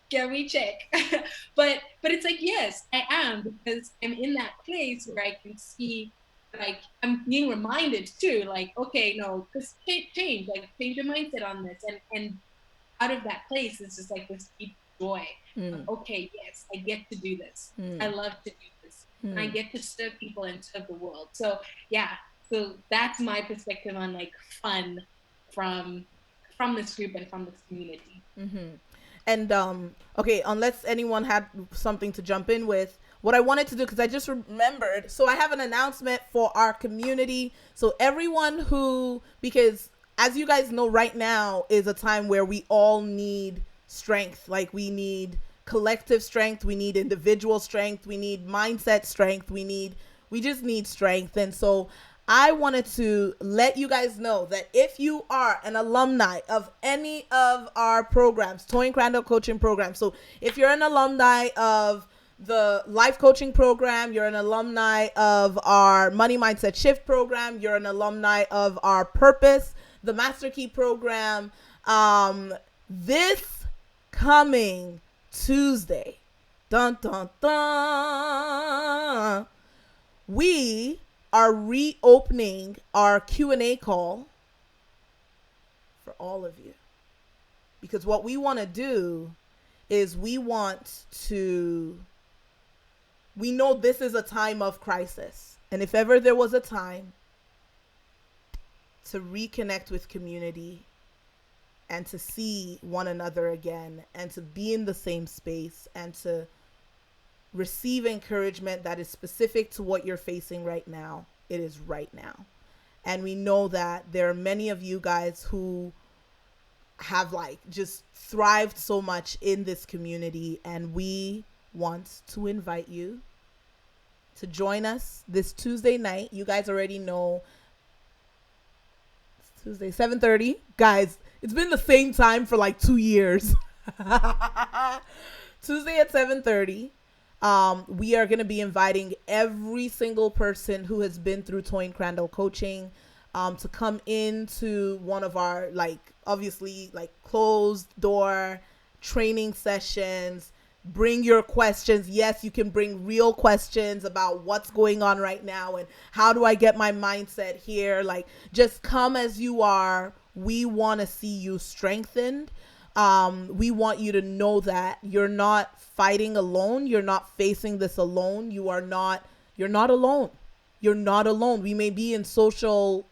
can we check? but it's like, yes, I am, because I'm in that place where I can see, like, I'm being reminded too, like, okay, no, just change your mindset on this, and out of that place is just like this deep joy. Okay, yes, I get to do this. I love to do this. And I get to serve people and serve the world. So yeah, so that's my perspective on like fun from this group and from this community. And okay, unless anyone had something to jump in with, what I wanted to do, because I just remembered, so I have an announcement for our community. So everyone because as you guys know, right now is a time where we all need strength. Like, we need collective strength, we need individual strength, we need mindset strength, we just need strength. And so I wanted to let you guys know that if you are an alumni of any of our programs, Toyin Crandell coaching program, so if you're an alumni of the life coaching program, you're an alumni of our money mindset shift program, you're an alumni of our purpose, the Master Key program, this coming Tuesday, dun dun dun, we are reopening our Q&A call for all of you, because what we want to do is we know this is a time of crisis, and if ever there was a time to reconnect with community and to see one another again and to be in the same space and to receive encouragement that is specific to what you're facing right now, it is right now. And we know that there are many of you guys who have like just thrived so much in this community, and we want to invite you to join us this Tuesday night. You guys already know, it's Tuesday, 7:30. Guys, it's been the same time for like 2 years. Tuesday at 7:30. We are going to be inviting every single person who has been through Toyin Crandell coaching to come into one of our, like, obviously, like, closed door training sessions. Bring your questions. Yes, you can bring real questions about what's going on right now and how do I get my mindset here. Like, just come as you are. We want to see you strengthened. We want you to know that you're not fighting alone. You're not facing this alone. You're not alone. You're not alone. We may be in social,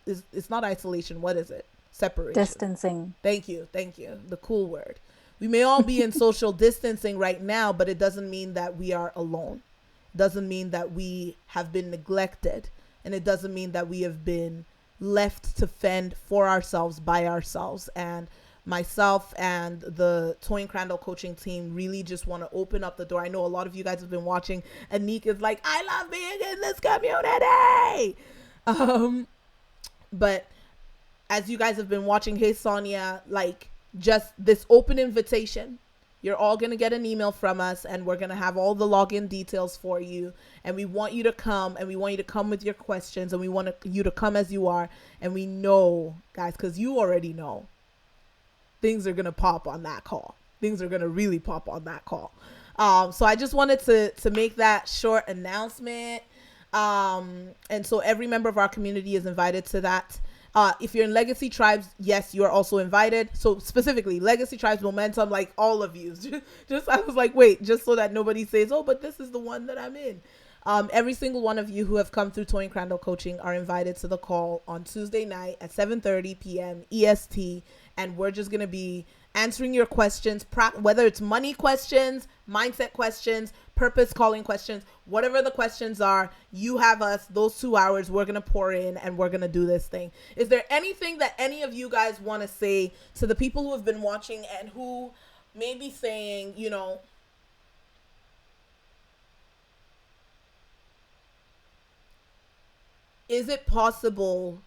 it's not isolation. What is it? Separation. Distancing. Thank you. The cool word. We may all be in social distancing right now, but it doesn't mean that we are alone. It doesn't mean that we have been neglected. And it doesn't mean that we have been left to fend for ourselves by ourselves. And myself and the Toyin Crandell coaching team really just want to open up the door. I know a lot of you guys have been watching. Anik is like, I love being in this community. But as you guys have been watching, hey Sonia, like just this open invitation. You're all going to get an email from us, and we're going to have all the login details for you. And we want you to come, and we want you to come with your questions, and we want you to come as you are. And we know, guys, because you already know, things are going to pop on that call. Things are going to really pop on that call. So I just wanted to make that short announcement. And so every member of our community is invited to that. If you're in Legacy Tribes, yes, you are also invited. So specifically, Legacy Tribes Momentum, like all of you. Just I was like, wait, just so that nobody says, oh, but this is the one that I'm in. Every single one of you who have come through Toyin Crandell Coaching are invited to the call on Tuesday night at 7:30 p.m. EST. And we're just going to be answering your questions, whether it's money questions, mindset questions, purpose calling questions, whatever the questions are, you have us those 2 hours. We're going to pour in and we're going to do this thing. Is there anything that any of you guys want to say to the people who have been watching and who may be saying, you know, is it possible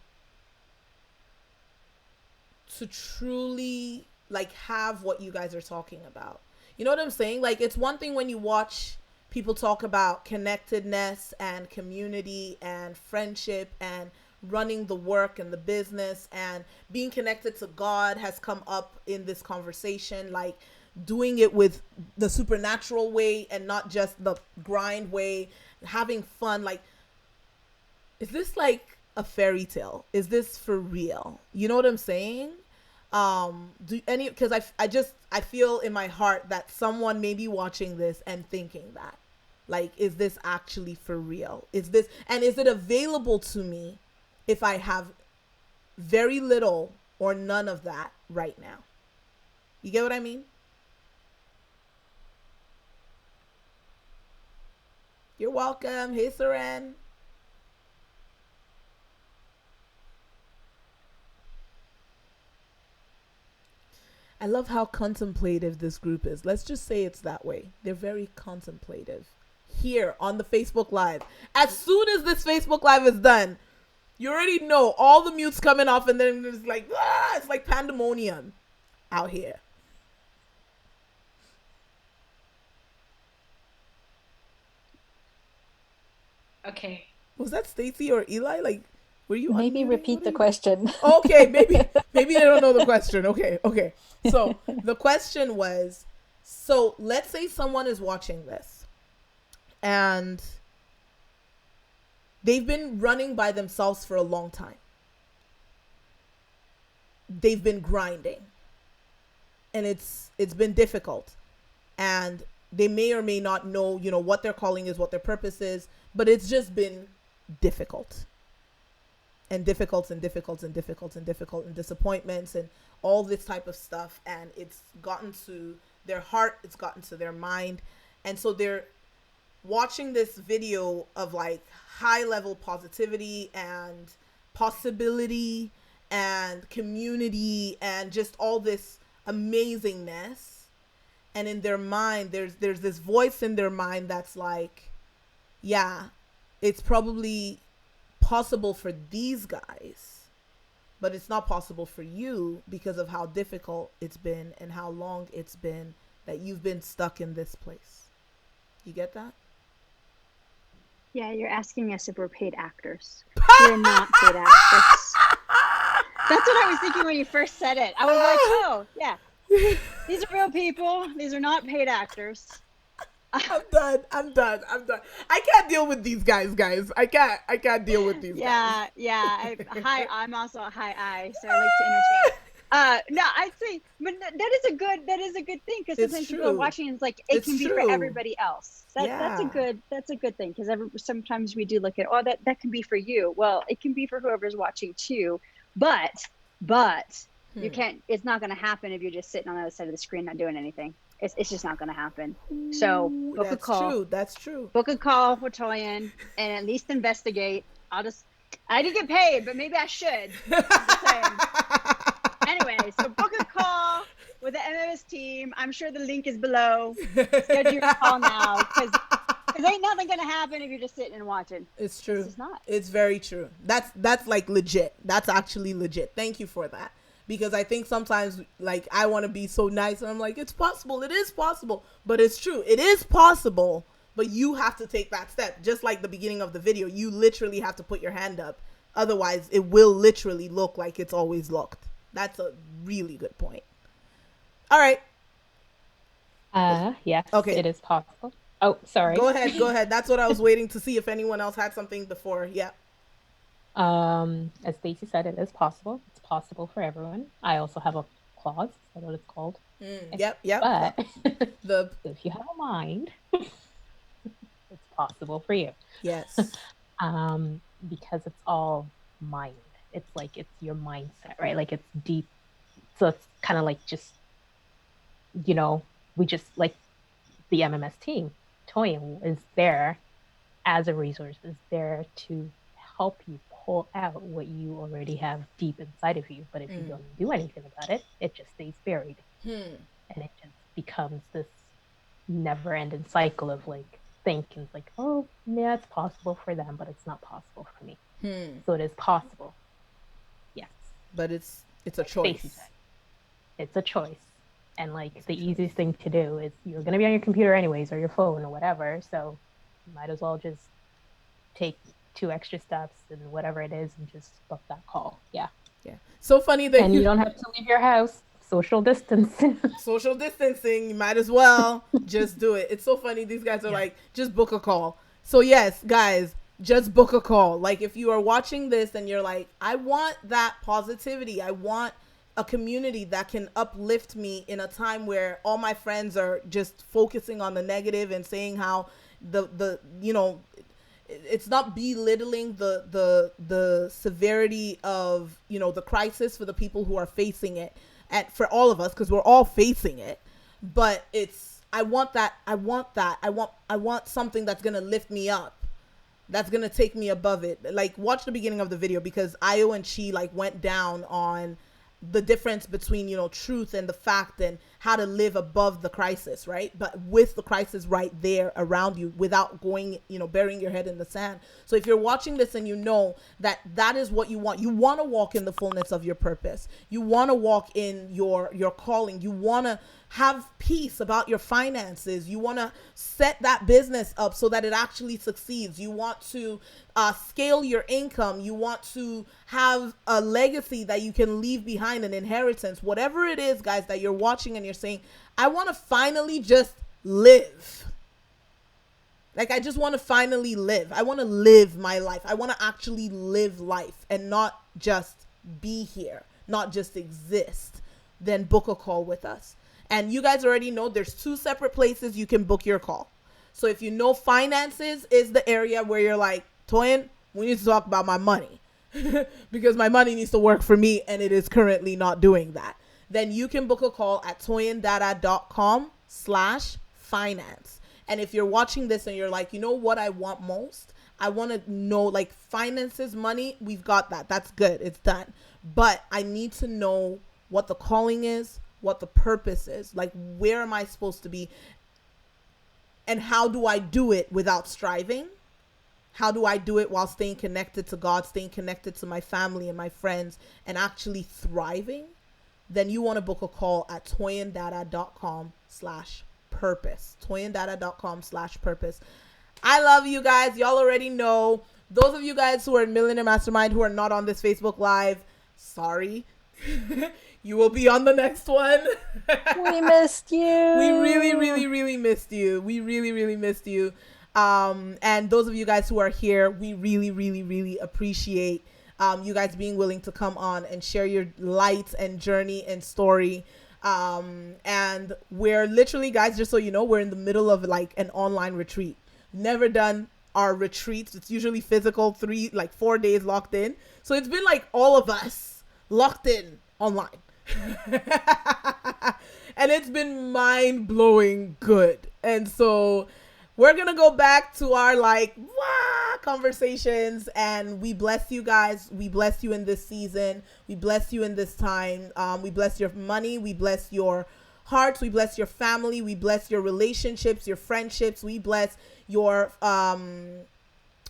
to truly like have what you guys are talking about? You know what I'm saying? Like, it's one thing when you watch people talk about connectedness and community and friendship and running the work and the business, and being connected to God has come up in this conversation, like doing it with the supernatural way and not just the grind way, having fun. Like, is this like a fairy tale? Is this for real? You know what I'm saying? Because I feel in my heart that someone may be watching this and thinking that, like, is this actually for real? Is it available to me if I have very little or none of that right now? You get what I mean? You're welcome. Hey, Seren. I love how contemplative this group is. Let's just say it's that way. They're very contemplative here on the Facebook Live. As soon as this Facebook Live is done, you already know all the mutes coming off, and then it's like, it's like pandemonium out here. Okay. Was that Stacy or Eli? Like, were you maybe unmuting? repeat the question? Okay, maybe they don't know the question. Okay. So the question was, so let's say someone is watching this and they've been running by themselves for a long time. They've been grinding and it's been difficult, and they may or may not know, you know, what their calling is, what their purpose is, but it's just been difficult. And difficult and disappointments and all this type of stuff. And it's gotten to their heart. It's gotten to their mind. And so they're watching this video of like high level positivity and possibility and community and just all this amazingness. And in their mind, there's this voice in their mind that's like, yeah, it's probably possible for these guys, but it's not possible for you because of how difficult it's been and how long it's been that you've been stuck in this place. You get that? Yeah, you're asking us if we're paid actors. We're not paid actors. That's what I was thinking when you first said it. I was like, oh, yeah. These are real people. These are not paid actors. I'm done. I can't deal with these guys. I can't deal with these guys. Yeah. I'm also a high I, so I like to entertain. No, I'd say, but that is a good thing, because sometimes people are watching and it's like it can be for everybody else. That's a good thing, because sometimes we do look at, oh, that can be for you. Well, it can be for whoever's watching too, but you can't. It's not going to happen if you're just sitting on the other side of the screen not doing anything. It's just not going to happen. So book a call. That's true. Book a call with Toyin and at least investigate. I didn't get paid, but maybe I should. Anyway, so book a call with the MMS team. I'm sure the link is below. Schedule your call now, because Because ain't nothing gonna happen if you're just sitting and watching. It's true. It's not. It's very true. That's like legit. That's actually legit. Thank you for that. Because I think sometimes, like, I want to be so nice, and I'm like, it's possible. It is possible. But it's true. It is possible. But you have to take that step. Just like the beginning of the video, you literally have to put your hand up. Otherwise, it will literally look like it's always locked. That's a really good point. All right. Yes, Okay. It is possible. Oh, sorry. Go ahead. That's what I was waiting to see if anyone else had something before. Yeah. As Stacey said, it is possible. It's possible for everyone. I also have a clause. Is that what it's called? Yep. But the if you have a mind, it's possible for you. Yes. Because it's all mind. It's like it's your mindset, right? Like it's deep. So it's kind of like just, we just like the MMS team. Toyin is there as a resource, is there to help you pull out what you already have deep inside of you. But if you don't do anything about it, it just stays buried. And it just becomes this never-ending cycle of like thinking like, oh, yeah, it's possible for them, but it's not possible for me. So it is possible. Yes. But it's a choice. It's a choice. And like the easiest thing to do is you're going to be on your computer anyways, or your phone or whatever. So you might as well just take 2 extra steps and whatever it is and just book that call. Yeah. So funny that you don't have to leave your house. Social distancing. Social distancing. You might as well just do it. It's so funny. These guys are like, just book a call. So yes, guys, just book a call. Like if you are watching this and you're like, I want that positivity. I want a community that can uplift me in a time where all my friends are just focusing on the negative and saying how it's not belittling the severity of, the crisis for the people who are facing it, and for all of us, because we're all facing it. But I want something that's going to lift me up, that's going to take me above it. Like, watch the beginning of the video, because Io and Chi like went down on the difference between, truth and the fact, and how to live above the crisis, right? But with the crisis right there around you, without going, burying your head in the sand. So if you're watching this and you know that is what you want to walk in the fullness of your purpose. You want to walk in your calling. You want to have peace about your finances. You want to set that business up so that it actually succeeds. You want to scale your income. You want to have a legacy that you can leave behind, an inheritance. Whatever it is, guys, that you're watching and you're saying, I want to finally just live. Like, I just want to finally live. I want to live my life. I want to actually live life and not just be here, not just exist. Then book a call with us. And you guys already know there's 2 separate places you can book your call. So if you know finances is the area where you're like, Toyin, we need to talk about my money because my money needs to work for me and it is currently not doing that, then you can book a call at toyindada.com/finance. And if you're watching this and you're like, you know what I want most? I want to know, like, finances, money, we've got that. That's good. It's done. But I need to know what the calling is, what the purpose is, like, where am I supposed to be, and how do I do it without striving? How do I do it while staying connected to God, staying connected to my family and my friends, and actually thriving? Then you want to book a call at toyindada.com/purpose. toyindada.com/purpose. I love you guys. Y'all already know. Those of you guys who are in Millionaire Mastermind who are not on this Facebook Live, sorry. You will be on the next one. We missed you. We really, really, really missed you. We really, really missed you. And those of you guys who are here, we really, really, really appreciate you guys being willing to come on and share your light and journey and story. And we're literally, guys, just so you know, we're in the middle of like an online retreat. Never done our retreats. It's usually physical, 4 days locked in. So it's been like all of us locked in online. And it's been mind-blowing good. And so we're gonna go back to our conversations, and we bless you guys. We bless you in this season. We bless you in this time. We bless your money. We bless your hearts. We bless your family. We bless your relationships, your friendships. We bless your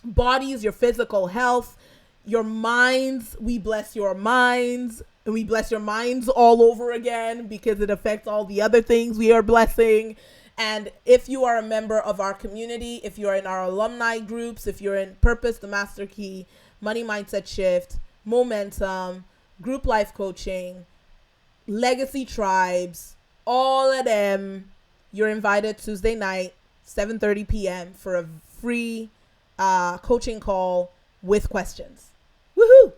bodies, your physical health, your minds. We bless your minds. And we bless your minds all over again because it affects all the other things we are blessing. And if you are a member of our community, if you're in our alumni groups, if you're in Purpose, the Master Key, Money Mindset Shift, Momentum, Group Life Coaching, Legacy Tribes, all of them, you're invited Tuesday night, 7:30 p.m. for a free coaching call with questions. Woohoo!